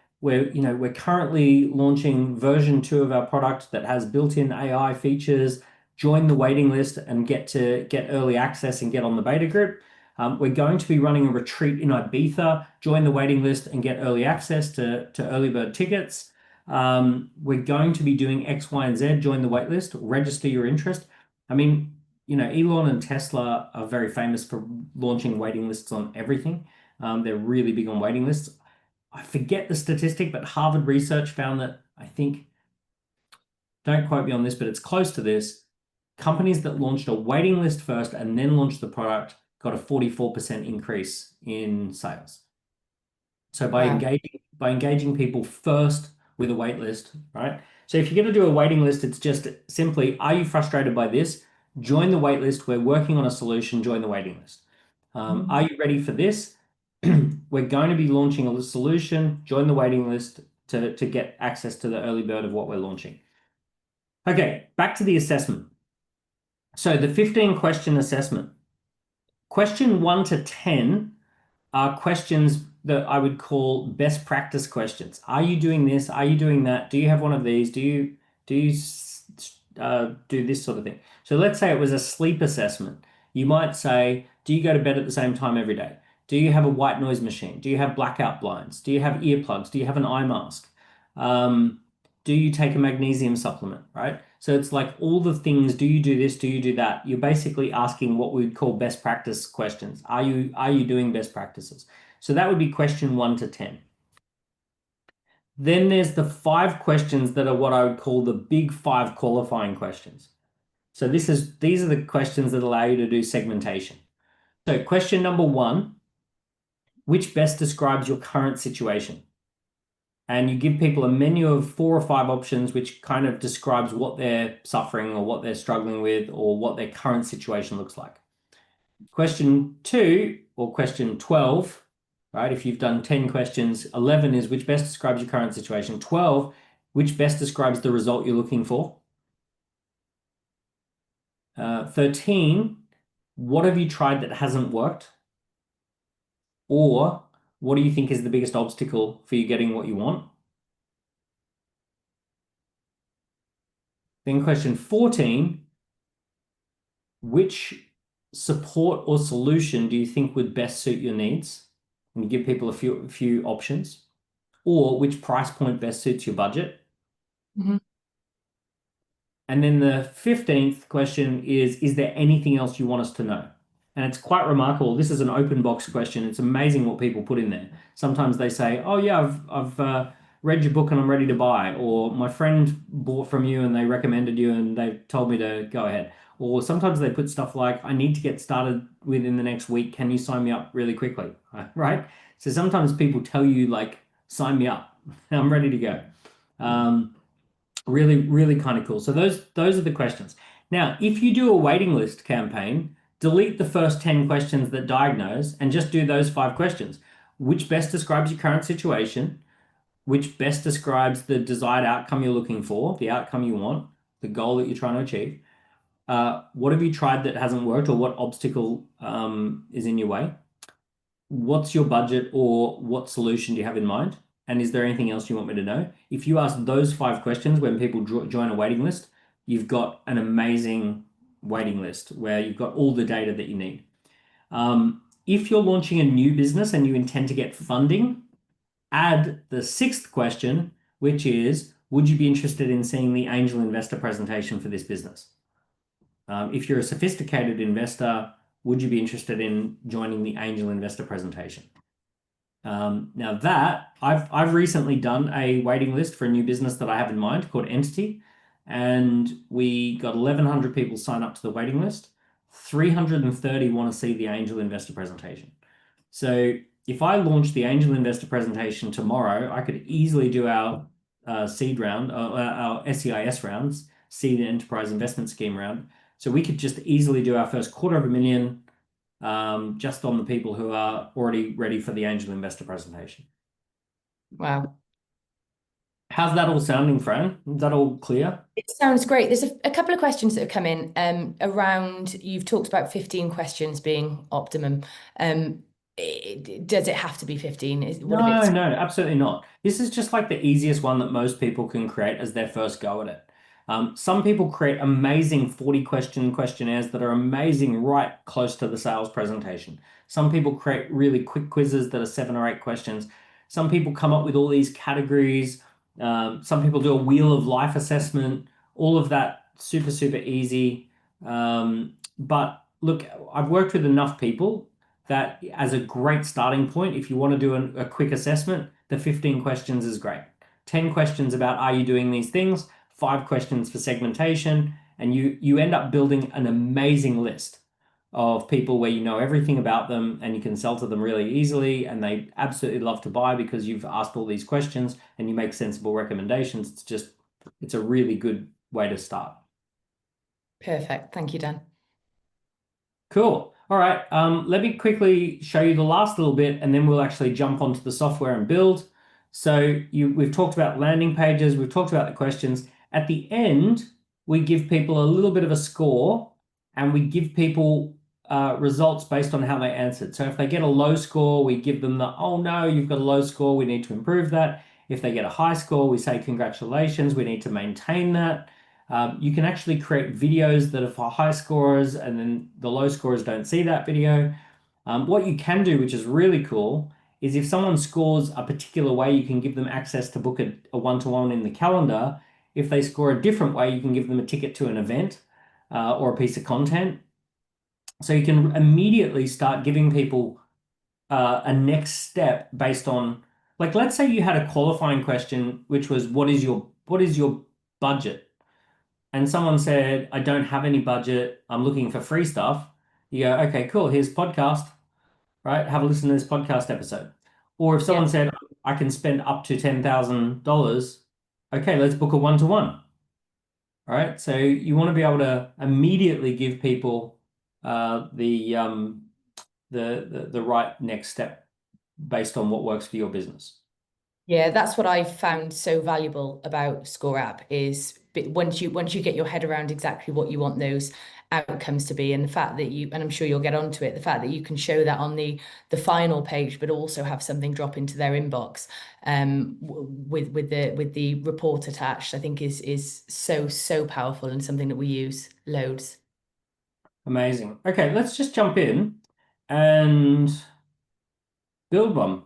S2: currently launching version 2 of our product that has built-in AI features. Join the waiting list and get early access and get on the beta group. We're going to be running a retreat in Ibiza. Join the waiting list and get early access to early bird tickets. We're going to be doing X, Y, and Z. Join the waitlist, register your interest. I mean, Elon and Tesla are very famous for launching waiting lists on everything. They're really big on waiting lists. I forget the statistic, but Harvard research found that, I think, don't quote me on this, but it's close to this. Companies that launched a waiting list first and then launched the product got a 44% increase in sales. So by
S1: Wow.
S2: engaging people first with a wait list, right? So if you're going to do a waiting list, it's just simply, are you frustrated by this? Join the wait list. We're working on a solution. Join the waiting list. Are you ready for this? We're going to be launching a solution. Join the waiting list to get access to the early bird of what we're launching. Okay, back to the assessment. So the 15-question assessment. Question 1 to 10 are questions that I would call best practice questions. Are you doing this? Are you doing that? Do you have one of these? Do you do this sort of thing? So let's say it was a sleep assessment. You might say, do you go to bed at the same time every day? Do you have a white noise machine? Do you have blackout blinds? Do you have earplugs? Do you have an eye mask? Do you take a magnesium supplement, right? So it's like all the things, do you do this? Do you do that? You're basically asking what we would call best practice questions. Are you doing best practices? So that would be question 1 to 10. Then there's the 5 questions that are what I would call the big 5 qualifying questions. So these are the questions that allow you to do segmentation. So question number 1, which best describes your current situation? And you give people a menu of 4 or 5 options, which kind of describes what they're suffering or what they're struggling with or what their current situation looks like. Question 2 or question 12, right? If you've done 10 questions, 11 is which best describes your current situation. 12, which best describes the result you're looking for. 13, what have you tried that hasn't worked? Or what do you think is the biggest obstacle for you getting what you want? Then question 14, which support or solution do you think would best suit your needs? And you give people a few options. Or which price point best suits your budget?
S1: Mm-hmm.
S2: And then the 15th question is there anything else you want us to know? And it's quite remarkable. This is an open box question. It's amazing what people put in there. Sometimes they say, oh yeah, I've read your book and I'm ready to buy. Or my friend bought from you and they recommended you and they told me to go ahead. Or sometimes they put stuff like, I need to get started within the next week. Can you sign me up really quickly? Right? So sometimes people tell you like, sign me up. I'm ready to go. Really, really kind of cool. So those are the questions. Now, if you do a waiting list campaign, delete the first 10 questions that diagnose and just do those 5 questions. Which best describes your current situation? Which best describes the desired outcome you're looking for, the outcome you want, the goal that you're trying to achieve? What have you tried that hasn't worked, or what obstacle is in your way? What's your budget, or what solution do you have in mind? And is there anything else you want me to know? If you ask those 5 questions when people join a waiting list, you've got an amazing waiting list where you've got all the data that you need. If you're launching a new business and you intend to get funding, add the 6th question, which is, would you be interested in seeing the angel investor presentation for this business? If you're a sophisticated investor, would you be interested in joining the angel investor presentation? Now that I've recently done a waiting list for a new business that I have in mind called Entity, and we got 1,100 people sign up to the waiting list. 330 want to see the angel investor presentation. So if I launch the angel investor presentation tomorrow, I could easily do our seed round, our SEIS rounds, seed enterprise investment scheme round. So we could just easily do our first $250,000 just on the people who are already ready for the angel investor presentation.
S1: Wow.
S2: How's that all sounding, Fran? Is that all clear?
S1: It sounds great. There's a couple of questions that have come in around, you've talked about 15 questions being optimum. Does it have to be 15? What if
S2: No,
S1: it's
S2: no, absolutely not. This is just like the easiest one that most people can create as their first go at it. Some people create amazing 40-question questionnaires that are amazing right close to the sales presentation. Some people create really quick quizzes that are 7 or 8 questions. Some people come up with all these categories. Some people do a wheel of life assessment. All of that super, super easy. But look, I've worked with enough people that as a great starting point, if you want to do a quick assessment, the 15 questions is great. 10 questions about, are you doing these things? 5 questions for segmentation, and you end up building an amazing list of people where you know everything about them and you can sell to them really easily, and they absolutely love to buy because you've asked all these questions and you make sensible recommendations. It's a really good way to start.
S1: perfect? Thank you, Dan.
S2: Cool. All right. Let me quickly show you the last little bit, and then we'll actually jump onto the software and build. So we've talked about landing pages. We've talked about the questions. At the end, we give people a little bit of a score, and we give people results based on how they answered. So if they get a low score, we give them the, oh no, you've got a low score, we need to improve that. If they get a high score, we say, congratulations, we need to maintain that. You can actually create videos that are for high scorers, and then the low scorers don't see that video. What you can do, which is really cool, is if someone scores a particular way, you can give them access to book a one-to-one in the calendar. If they score a different way, you can give them a ticket to an event or a piece of content. So you can immediately start giving people a next step based on, like, let's say you had a qualifying question, which was, what is your budget? And someone said, I don't have any budget, I'm looking for free stuff. You go, okay, cool, here's podcast, right? Have a listen to this podcast episode. Or if someone
S1: Yeah.
S2: said, I can spend up to $10,000, okay, let's book a one-to-one. All right. So you want to be able to immediately give people the right next step based on what works for your business.
S1: Yeah, that's what I found so valuable about ScoreApp is once you get your head around exactly what you want those outcomes to be, and the fact that and I'm sure you'll get onto it, the fact that you can show that on the final page, but also have something drop into their inbox with the report attached, I think is so powerful and something that we use loads.
S2: Amazing. Okay, let's just jump in and build one.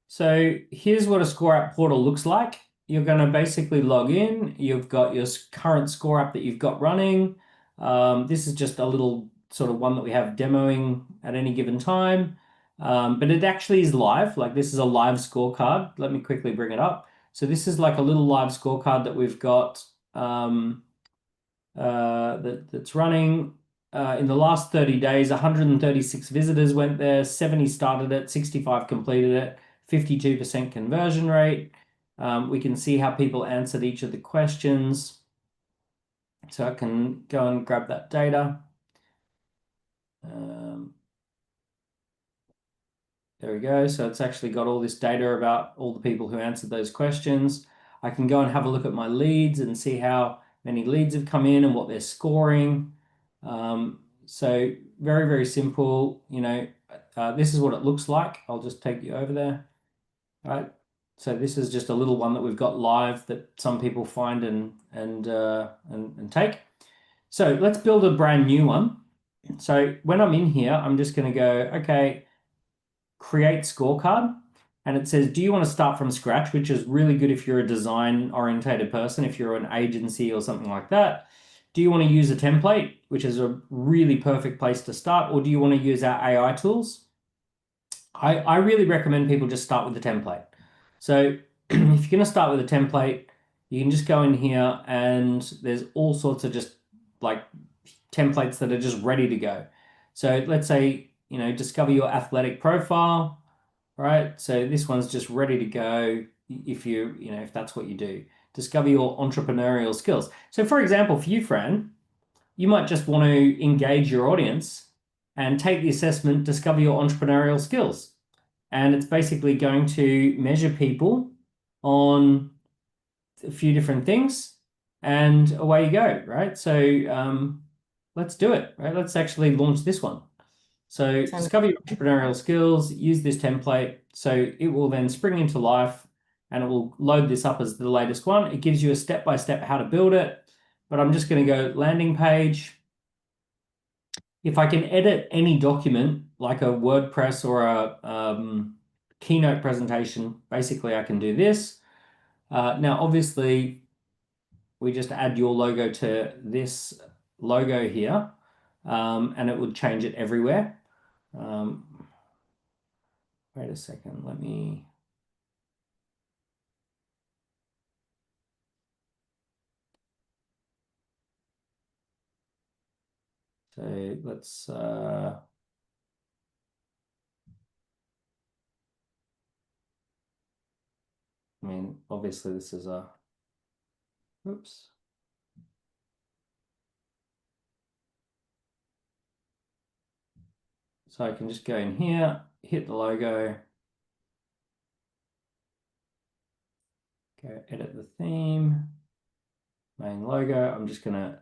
S2: So here's what a ScoreApp portal looks like. You're going to basically log in. You've got your current ScoreApp that you've got running. This is just a little sort of one that we have demoing at any given time. But it actually is live. Like, this is a live scorecard. Let me quickly bring it up. So this is like a little live scorecard that we've got that's running. In the last 30 days, 136 visitors went there, 70 started it, 65 completed it, 52% conversion rate. We can see how people answered each of the questions. So I can go and grab that data. There we go. So it's actually got all this data about all the people who answered those questions. I can go and have a look at my leads and see how many leads have come in and what they're scoring. So very, very simple. This is what it looks like. I'll just take you over there. All right. So this is just a little one that we've got live that some people find and take. So let's build a brand new one. So when I'm in here, I'm just going to go, okay, create scorecard. And it says, do you want to start from scratch, which is really good if you're a design orientated person, if you're an agency or something like that. Do you want to use a template, which is a really perfect place to start, or do you want to use our AI tools? I really recommend people just start with the template. So if you're going to start with a template, you can just go in here and there's all sorts of just like templates that are just ready to go. So let's say, discover your athletic profile, right? So this one's just ready to go if that's what you do. Discover your entrepreneurial skills. So for example, for you, Fran, you might just want to engage your audience and take the assessment, discover your entrepreneurial skills. And it's basically going to measure people on a few different things and away you go, right? So let's do it, right? Let's actually launch this one. So discover your entrepreneurial skills, use this template. So it will then spring into life and it will load this up as the latest one. It gives you a step-by-step how to build it, but I'm just going to go landing page. If I can edit any document like a WordPress or a keynote presentation, basically I can do this. Now, obviously, we just add your logo to this logo here, and it would change it everywhere. Wait a second, let me... So let's... obviously this is a... Oops. So I can just go in here, hit the logo, go edit the theme, main logo. I'm just going to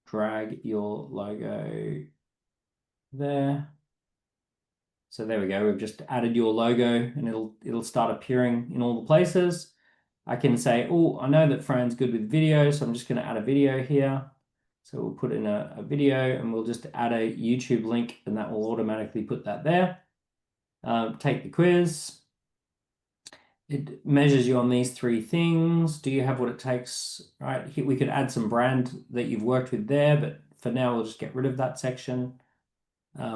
S2: drag your logo there. So there we go. We've just added your logo and it'll start appearing in all the places. I can say, oh, I know that Fran's good with video, so I'm just going to add a video here. So we'll put in a video and we'll just add a YouTube link and that will automatically put that there. Take the quiz. It measures you on these three things. Do you have what it takes? Right, here we could add some brand that you've worked with there, but for now we'll just get rid of that section.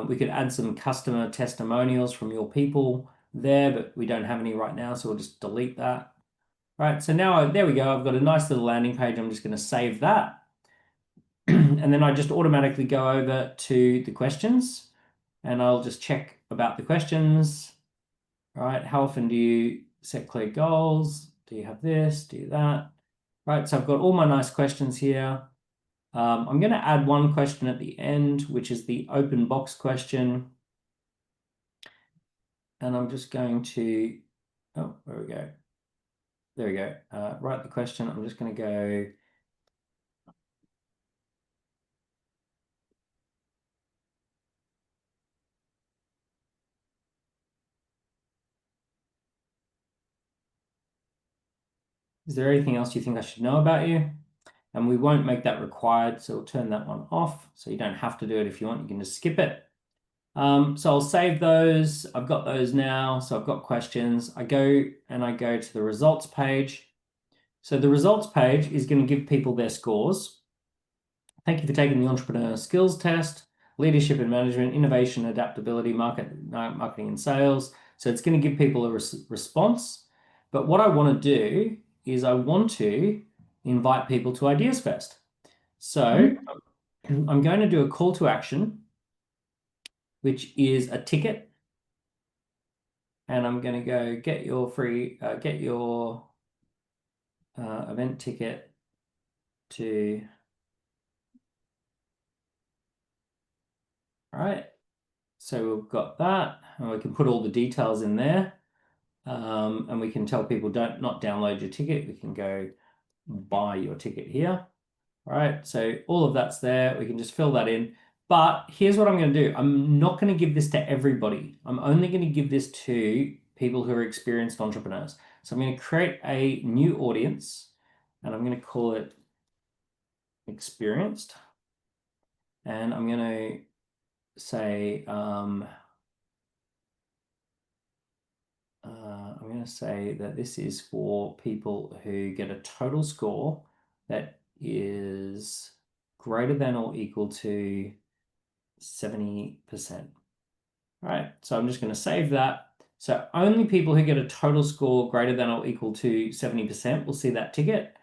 S2: We could add some customer testimonials from your people there, but we don't have any right now, so we'll just delete that. Right, so now there we go. I've got a nice little landing page. I'm just going to save that. And then I just automatically go over to the questions and I'll just check about the questions. All right, how often do you set clear goals? Do you have this? Do you that? Right, so I've got all my nice questions here. I'm going to add one question at the end, which is the open box question. And I'm just going to, oh, there we go. There we go. Write the question. I'm just going to go, is there anything else you think I should know about you? And we won't make that required, so we'll turn that one off. So you don't have to do it if you want, you can just skip it. So I'll save those. I've got those now. So I've got questions. I go to the results page. So the results page is going to give people their scores. Thank you for taking the entrepreneur skills test, leadership and management, innovation, adaptability, marketing and sales. So it's going to give people a response. But what I want to do is I want to invite people to Ideas Fest. So I'm going to do a call to action, which is a ticket. and I'm going to go get your event ticket to, all right. So we've got that, and we can put all the details in there. And we can tell people don't not download your ticket. We can go buy your ticket here. All right, so all of that's there. We can just fill that in. But here's what I'm going to do. I'm not going to give this to everybody. I'm only going to give this to people who are experienced entrepreneurs. So I'm going to create a new audience, and I'm going to call it experienced. And I'm going to say, I'm going to say that this is for people who get a total score that is greater than or equal to 70%. All right, so I'm just going to save that. So only people who get a total score greater than or equal to 70% will see that ticket.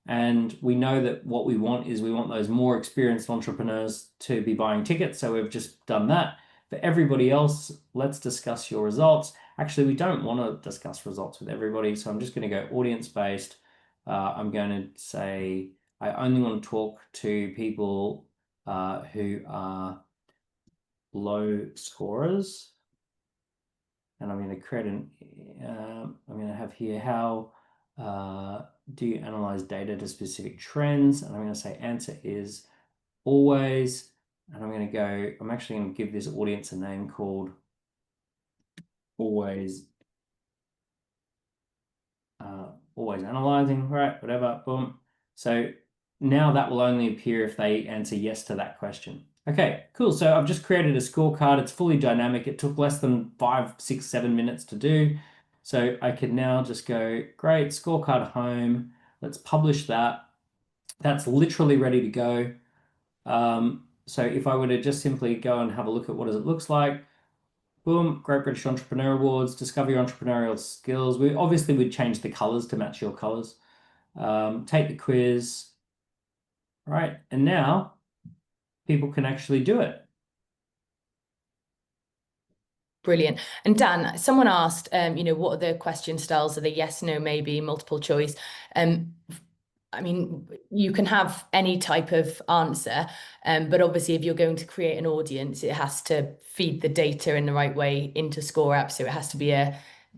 S2: And we know that what we want is we want those more experienced entrepreneurs to be buying tickets. So we've just done that. For everybody else, let's discuss your results. Actually, we don't want to discuss results with everybody. So I'm just going to go audience-based. I'm going to say I only want to talk to people who are low scorers. And I'm going to create I'm going to have here, how do you analyze data to specific trends? And I'm going to say answer is always. And I'm going to go, I'm actually going to give this audience a name called always, always analyzing, right? Whatever, boom. So now that will only appear if they answer yes to that question. Okay, cool. So I've just created a scorecard. It's fully dynamic. It took less than 5, 6, 7 minutes to do. So I can now just go, great, scorecard home. Let's publish that. That's literally ready to go. So if I were to just simply go and have a look at what it looks like, boom, Great British Entrepreneur Awards, discover your entrepreneurial skills. We obviously would change the colors to match your colors. Take the quiz, right? And now people can actually do it.
S1: Brilliant. And Dan, someone asked, what are the question styles? Are they yes, no, maybe, multiple choice? I mean, you can have any type of answer, but obviously if you're going to create an audience, it has to feed the data in the right way into ScoreApp. So it has to be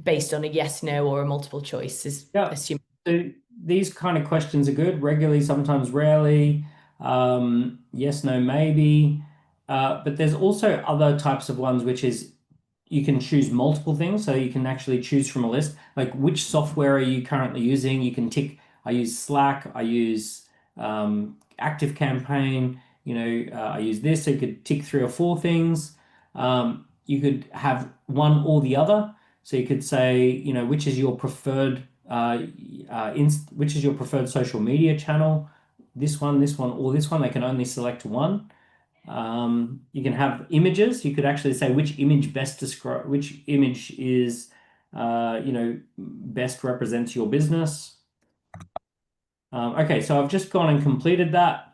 S1: based on a yes, no, or a multiple choice,
S2: Yeah.
S1: assume.
S2: So these kind of questions are good. Regularly, sometimes rarely. Yes, no, maybe. But there's also other types of ones, which is you can choose multiple things. So you can actually choose from a list, like which software are you currently using? You can tick, I use Slack, I use Active Campaign, I use this. So you could tick 3 or 4 things. You could have one or the other. So you could say, which is your preferred which is your preferred social media channel? This one, or this one. They can only select one. You can have images. You could actually say which image which image is, best represents your business. Okay, so I've just gone and completed that.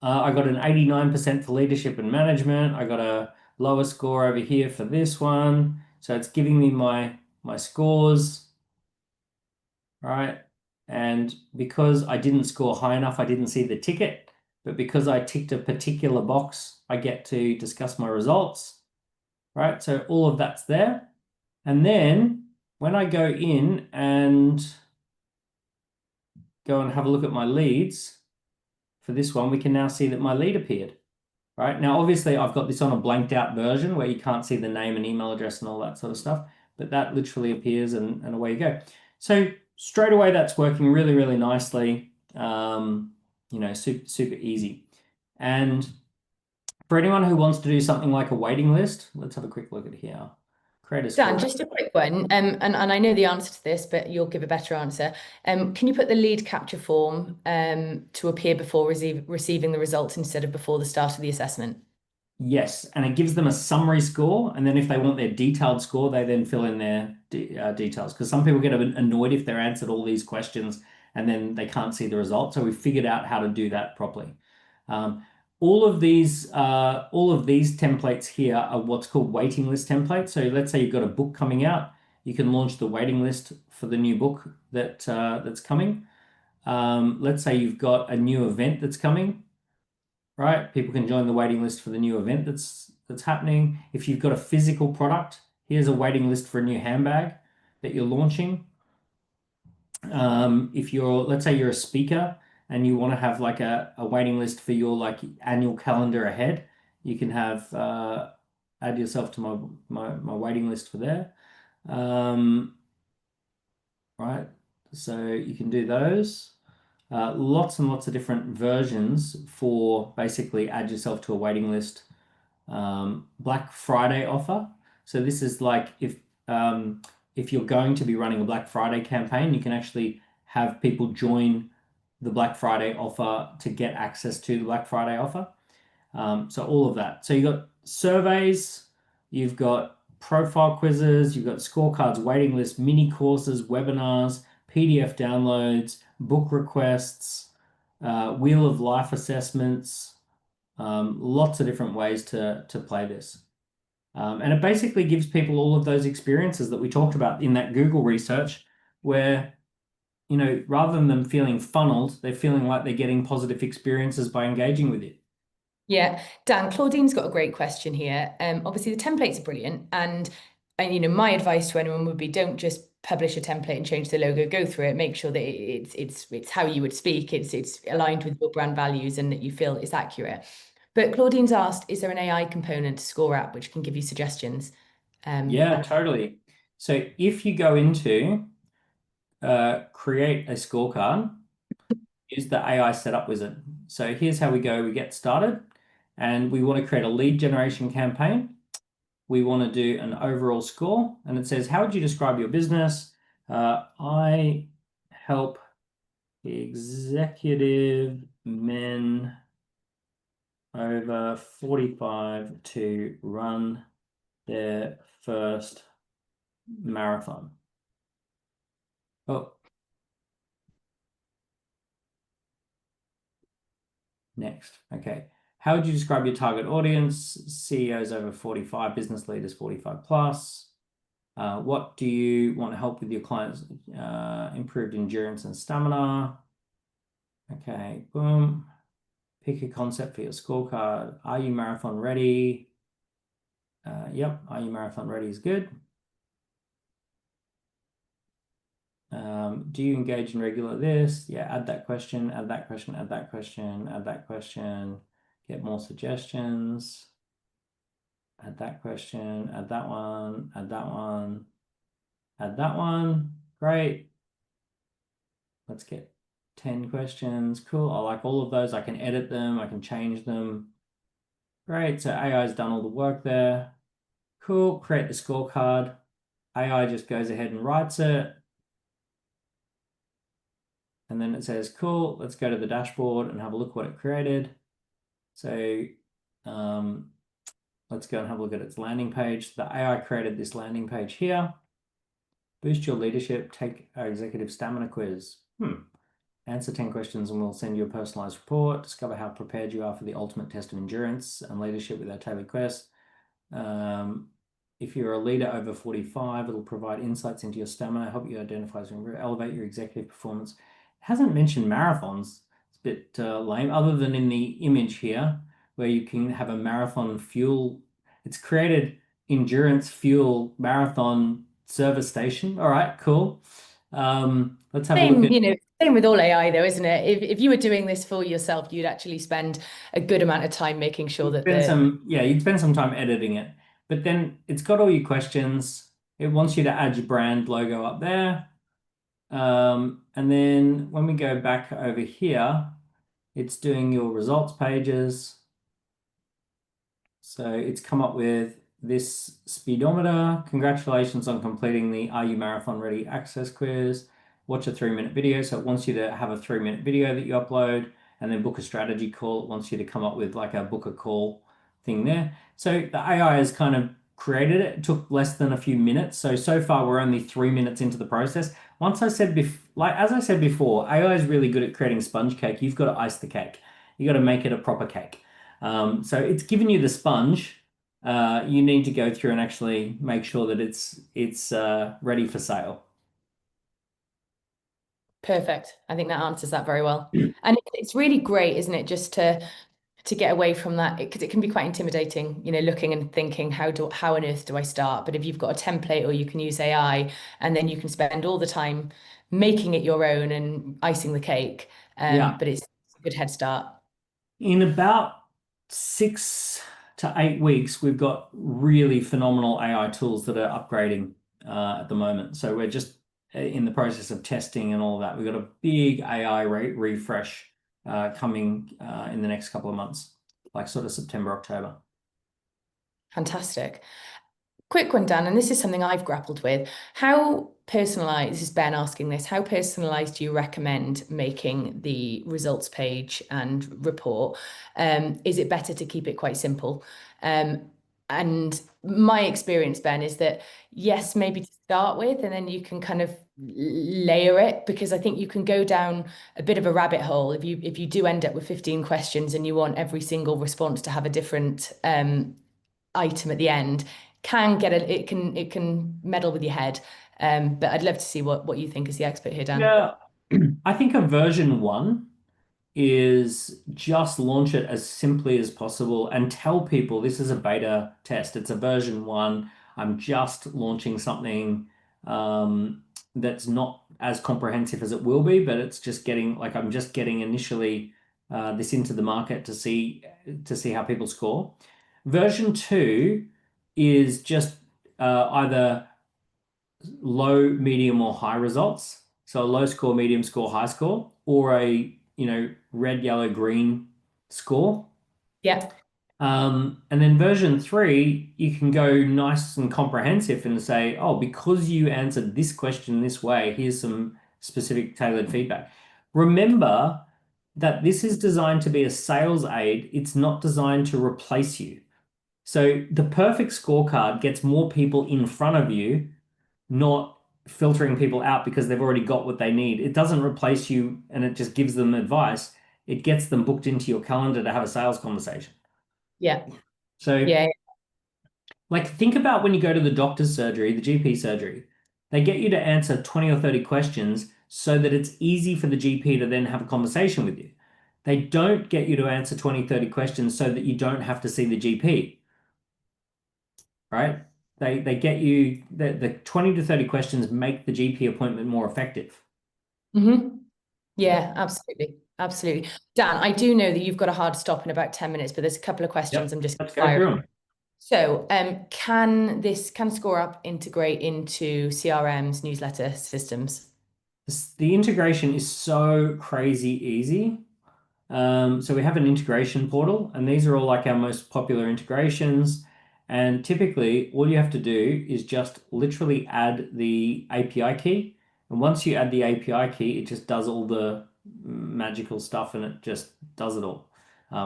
S2: I got an 89% for leadership and management. I got a lower score over here for this one. So it's giving me my scores, right? And because I didn't score high enough, I didn't see the ticket. But because I ticked a particular box, I get to discuss my results, right? So all of that's there. And then when I go in and go and have a look at my leads for this one, we can now see that my lead appeared, right? Now, obviously, I've got this on a blanked out version where you can't see the name and email address and all that sort of stuff, but that literally appears and away you go. So straight away, that's working really, really nicely. Super, super easy. And for anyone who wants to do something like a waiting list, let's have a quick look at here. Create a
S1: Dan,
S2: score.
S1: just a quick one, and I know the answer to this, but you'll give a better answer. Can you put the lead capture form to appear before receiving the results instead of before the start of the assessment?
S2: Yes, and it gives them a summary score, and then if they want their detailed score, they then fill in their details. Because some people get a bit annoyed if they're answered all these questions and then they can't see the results. So we figured out how to do that properly. all of these templates here are what's called waiting list templates. So let's say you've got a book coming out, you can launch the waiting list for the new book that's coming. Let's say you've got a new event that's coming, right? People can join the waiting list for the new event that's happening. If you've got a physical product, here's a waiting list for a new handbag that you're launching. If you're, let's say you're a speaker and you want to have like a waiting list for your like annual calendar ahead, you can have add yourself to my waiting list for there. Right, so you can do those. Lots and lots of different versions for basically add yourself to a waiting list. Black Friday offer. So this is like if you're going to be running a Black Friday campaign, you can actually have people join the Black Friday offer to get access to the Black Friday offer. So all of that. So you've got surveys, you've got profile quizzes, you've got scorecards, waiting list, mini courses, webinars, PDF downloads, book requests, wheel of life assessments, lots of different ways to play this. And it basically gives people all of those experiences that we talked about in that Google research where, you know, rather than them feeling funneled, they're feeling like they're getting positive experiences by engaging with it.
S1: Yeah, Dan, Claudine's got a great question here. Obviously, the templates are brilliant, and you know, my advice to anyone would be don't just publish a template and change the logo. Go through it, make sure that it's how you would speak. It's aligned with your brand values, and that you feel it's accurate. But Claudine's asked, is there an AI component to ScoreApp which can give you suggestions?
S2: Yeah, totally. So if you go into create a scorecard, use the AI setup wizard. So here's how we go. We get started and we want to create a lead generation campaign. We want to do an overall score and it says, how would you describe your business? I help executive men over 45 to run their first marathon. Oh, next. Okay. How would you describe your target audience? CEOs over 45, business leaders 45 plus. What do you want to help with your clients? Improved endurance and stamina. Okay, boom. Pick a concept for your scorecard. Are you marathon ready? Yep, are you marathon ready is good. Do you engage in regular this? Yeah, add that question, add that question, add that question, add that question. Get more suggestions. Add that question, add that one, add that one, add that one. Great. Let's get 10 questions. Cool. I like all of those. I can edit them. I can change them. Great. So AI's done all the work there. Cool. Create the scorecard. AI just goes ahead and writes it. And then it says, cool, let's go to the dashboard and have a look what it created. So let's go and have a look at its landing page. The AI created this landing page here. Boost your leadership, take our executive stamina quiz. Answer 10 questions and we'll send you a personalized report. Discover how prepared you are for the ultimate test of endurance and leadership with our tailored quest. If you're a leader over 45, it'll provide insights into your stamina, help you identify and elevate your executive performance. It hasn't mentioned marathons. It's a bit lame, other than in the image here, where you can have a marathon fuel. It's created endurance fuel marathon service station. All right, cool. Let's have a look
S1: Same,
S2: at.
S1: you know, same with all AI though, isn't it? If you were doing this for yourself, you'd actually spend a good amount of time making sure that
S2: You'd spend some time editing it, but then it's got all your questions. It wants you to add your brand logo up there. And then when we go back over here, it's doing your results pages. So it's come up with this speedometer. Congratulations on completing the Are You Marathon Ready access quiz. Watch a 3-minute video. So it wants you to have a 3-minute video that you upload and then book a strategy call. It wants you to come up with like a book a call thing there. So the AI has kind of created it. It took less than a few minutes. So far we're only 3 minutes into the process. As I said before, AI is really good at creating sponge cake. You've got to ice the cake. You got to make it a proper cake. So it's given you the sponge. You need to go through and actually make sure that it's ready for sale.
S1: Perfect. I think that answers that very well. And it's really great, isn't it, just to get away from that because it can be quite intimidating, looking and thinking how on earth do I start? But if you've got a template or you can use AI and then you can spend all the time making it your own and icing the cake.
S2: Yeah.
S1: But it's a good head start.
S2: In about 6 to 8 weeks, we've got really phenomenal AI tools that are upgrading at the moment. So we're just in the process of testing and all of that. We've got a big AI refresh coming in the next couple of months, like sort of September, October.
S1: Fantastic. Quick one, Dan, and this is something I've grappled with. How personalized, this is Ben asking this, how personalized do you recommend making the results page and report? Is it better to keep it quite simple? And my experience, Ben, is that yes, maybe to start with, and then you can kind of layer it because I think you can go down a bit of a rabbit hole if you do end up with 15 questions and you want every single response to have a different item at the end it can meddle with your head. But I'd love to see what you think as the expert here, Dan.
S2: Yeah, I think a version one is just launch it as simply as possible and tell people this is a beta test. It's a version one. I'm just launching something that's not as comprehensive as it will be, but it's just getting like I'm just getting initially this into the market to see how people score. Version two is just either low, medium, or high results. So a low score, medium score, high score, or a red, yellow, green score.
S1: Yeah.
S2: And then version three, you can go nice and comprehensive and say, oh, because you answered this question this way, here's some specific tailored feedback. Remember that this is designed to be a sales aid. It's not designed to replace you. So the perfect scorecard gets more people in front of you, not filtering people out because they've already got what they need. It doesn't replace you and it just gives them advice. It gets them booked into your calendar to have a sales conversation.
S1: Yeah.
S2: So,
S1: Yeah.
S2: like, think about when you go to the doctor's surgery, the GP surgery. They get you to answer 20 or 30 questions so that it's easy for the GP to then have a conversation with you. They don't get you to answer 20, 30 questions so that you don't have to see the GP, right? They get you the 20 to 30 questions make the GP appointment more effective.
S1: Hmm. Yeah, absolutely. Absolutely. Dan, I do know that you've got a hard stop in about 10 minutes, but there's a couple of questions
S2: Yep.
S1: I'm just
S2: Let's go through
S1: firing.
S2: them.
S1: So, can ScoreUp integrate into CRMs, newsletter systems?
S2: The integration is so crazy easy. So we have an integration portal, and these are all like our most popular integrations. And typically, all you have to do is just literally add the API key. And once you add the API key, it just does all the magical stuff and it just does it all,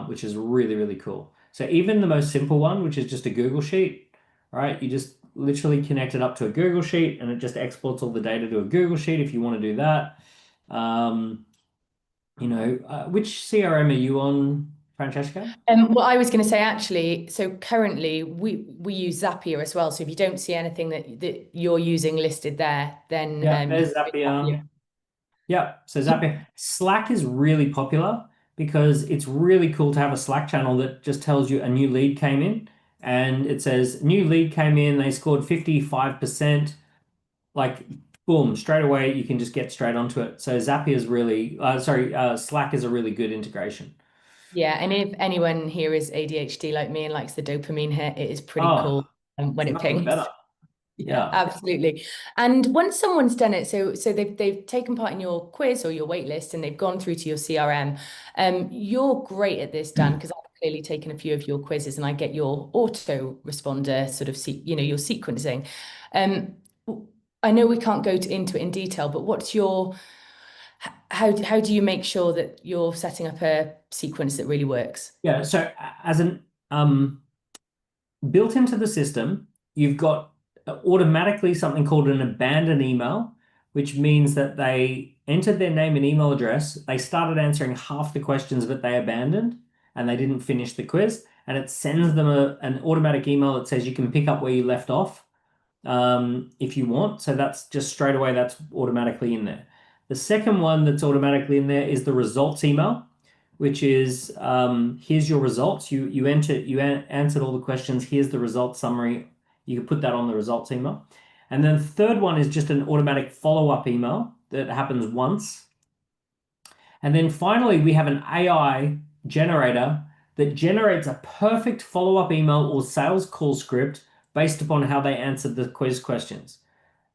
S2: which is really, really cool. So even the most simple one, which is just a Google Sheet, right? You just literally connect it up to a Google Sheet and it just exports all the data to a Google Sheet if you want to do that. Which CRM are you on, Francesca?
S1: Well, I was going to say actually, so currently we use Zapier as well. So if you don't see anything that you're using listed there, then
S2: Yeah,
S1: you
S2: there's
S1: can use Zapier.
S2: Zapier. Yeah, so Zapier. Slack is really popular because it's really cool to have a Slack channel that just tells you a new lead came in and it says new lead came in, they scored 55%. Like, boom, straight away you can just get straight onto it. So Zapier is really, Slack is a really good integration.
S1: Yeah, and if anyone here is ADHD like me and likes the dopamine hit, it is pretty
S2: Oh,
S1: cool when
S2: it's
S1: it
S2: nothing
S1: pings.
S2: better.
S1: Yeah,
S2: Yeah.
S1: absolutely. And once someone's done it, so they've taken part in your quiz or your wait list and they've gone through to your CRM. You're great at this, Dan, because I've clearly taken a few of your quizzes and I get your auto responder sort of your sequencing. Um, I know we can't go into it in detail, but what's your how do you make sure that you're setting up a sequence that really works?
S2: Yeah, so as an built into the system, you've got automatically something called an abandoned email, which means that they entered their name and email address. They started answering half the questions, but they abandoned. and they didn't finish the quiz, and it sends them an automatic email that says you can pick up where you left off if you want. So that's just straight away, that's automatically in there. The second one that's automatically in there is the results email, which is here's your results. Answered all the questions. Here's the results summary. You can put that on the results email. And then the third one is just an automatic follow-up email that happens once. And then finally, we have an AI generator that generates a perfect follow-up email or sales call script based upon how they answered the quiz questions.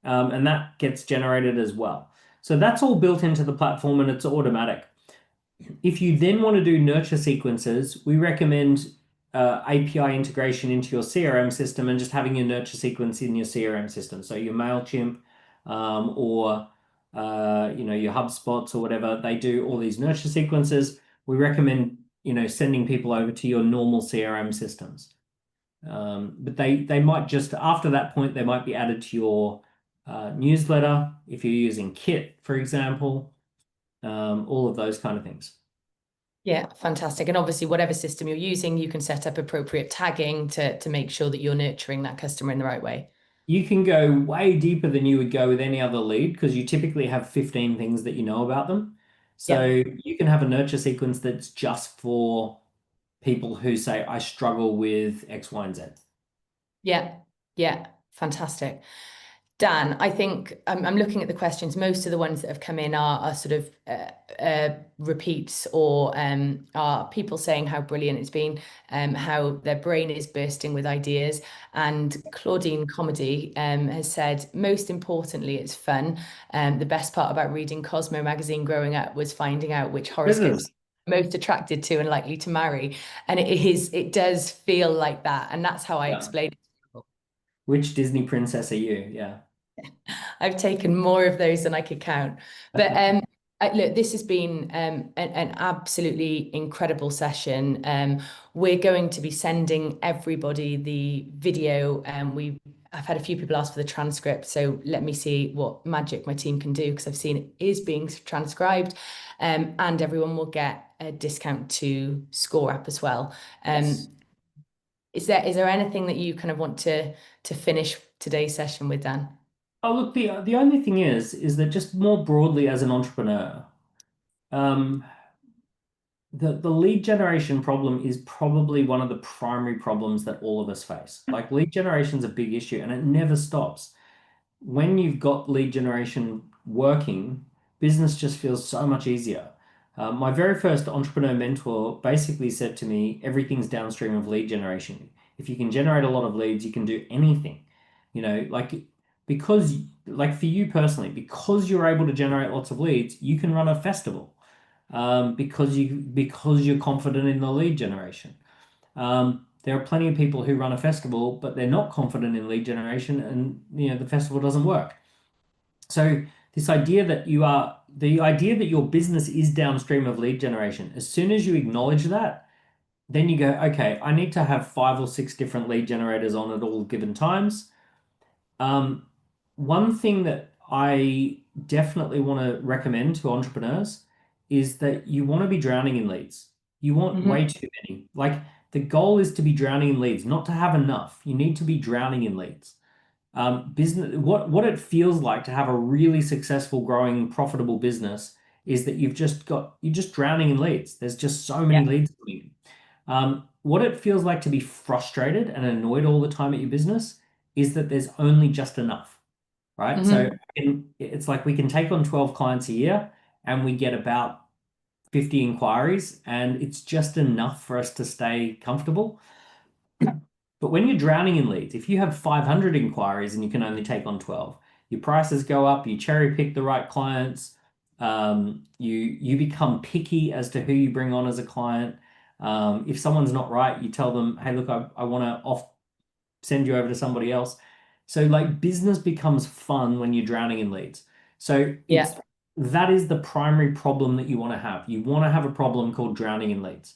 S2: And that gets generated as well. So that's all built into the platform and it's automatic. If you then want to do nurture sequences, we recommend API integration into your CRM system and just having your nurture sequence in your CRM system. So your MailChimp or your HubSpots or whatever, they do all these nurture sequences. We recommend sending people over to your normal CRM systems. But they might just, after that point, they might be added to your newsletter if you're using Kit, for example, all of those kind of things.
S1: Yeah, fantastic. And obviously, whatever system you're using, you can set up appropriate tagging to make sure that you're nurturing that customer in the right way.
S2: You can go way deeper than you would go with any other lead because you typically have 15 things that you know about them. So
S1: Yeah.
S2: you can have a nurture sequence that's just for people who say, I struggle with X, Y, and Z.
S1: Yeah. Yeah. Fantastic. Dan, I think I'm looking at the questions. Most of the ones that have come in are sort of repeats or are people saying how brilliant it's been, how their brain is bursting with ideas. And Claudine Comedy has said, most importantly, it's fun. The best part about reading Cosmo magazine growing up was finding out which horoscopes
S2: Business.
S1: most attracted to and likely to marry. And it does feel like that. And that's how I
S2: Yeah.
S1: explain it to people.
S2: Which Disney princess are you? Yeah.
S1: I've taken more of those than I could count. But look, this has been an absolutely incredible session. We're going to be sending everybody the video. I've had a few people ask for the transcript, so let me see what magic my team can do because I've seen it is being transcribed, and everyone will get a discount to ScoreApp as well.
S2: Yes.
S1: Is there anything that you kind of want to finish today's session with, Dan?
S2: Oh, look, the only thing is that just more broadly as an entrepreneur, um, the lead generation problem is probably one of the primary problems that all of us face. Like lead generation is a big issue and it never stops. When you've got lead generation working, business just feels so much easier. My very first entrepreneur mentor basically said to me, everything's downstream of lead generation. If you can generate a lot of leads, you can do anything. Like because like for you personally, because you're able to generate lots of leads, you can run a festival because you're confident in the lead generation. There are plenty of people who run a festival, but they're not confident in lead generation, and the festival doesn't work. So the idea that your business is downstream of lead generation, as soon as you acknowledge that, then you go, okay, I need to have 5 or 6 different lead generators on at all given times. One thing that I definitely want to recommend to entrepreneurs is that you want to be drowning in leads. You want
S1: Mhm.
S2: way too many. Like the goal is to be drowning in leads, not to have enough. You need to be drowning in leads. Business, what it feels like to have a really successful, growing, profitable business is that you're just drowning in leads. There's just so many
S1: Yeah.
S2: leads coming in. What it feels like to be frustrated and annoyed all the time at your business is that there's only just enough, right? So
S1: Mhm.
S2: it's like we can take on 12 clients a year and we get about 50 inquiries, and it's just enough for us to stay comfortable. But when you're drowning in leads, if you have 500 inquiries and you can only take on 12, your prices go up, you cherry pick the right clients, you become picky as to who you bring on as a client. If someone's not right, you tell them, hey, look, I want to off send you over to somebody else. So like business becomes fun when you're drowning in leads. So
S1: Yeah.
S2: that is the primary problem that you want to have. You want to have a problem called drowning in leads.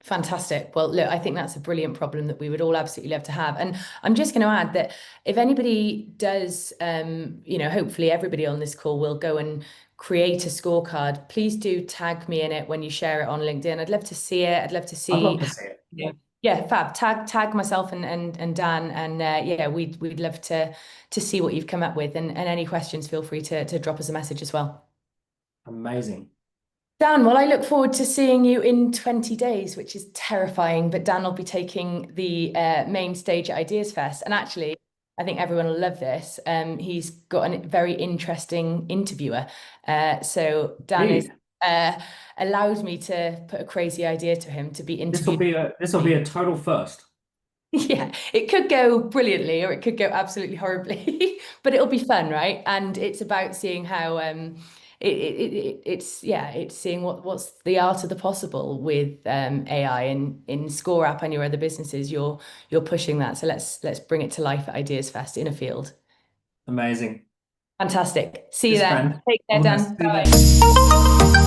S1: Fantastic. Well, look, I think that's a brilliant problem that we would all absolutely love to have. And I'm just going to add that if anybody does, hopefully everybody on this call will go and create a scorecard, please do tag me in it when you share it on LinkedIn. I'd love to see it. I'd love to
S2: I'd love
S1: see,
S2: to see it.
S1: yeah, yeah, fab. Tag myself and Dan, and yeah, we'd love to see what you've come up with. And any questions, feel free to drop us a message as well.
S2: Amazing.
S1: Dan, well, I look forward to seeing you in 20 days, which is terrifying. But Dan will be taking the main stage at Ideas Fest. And actually, I think everyone will love this. He's got a very interesting interviewer. So Dan is
S2: Indeed.
S1: allowed me to put a crazy idea to him to be interviewed.
S2: This will be a total first.
S1: Yeah, it could go brilliantly or it could go absolutely horribly, but it'll be fun, right? And it's about seeing how it's yeah, it's seeing what's the art of the possible with AI and in ScoreApp and your other businesses, you're pushing that. So let's bring it to life at Ideas Fest in a field.
S2: Amazing.
S1: Fantastic. See you
S2: Cheers,
S1: then.
S2: friend.
S1: Take care,
S2: All the best.
S1: Dan.
S2: See you then.
S1: Bye.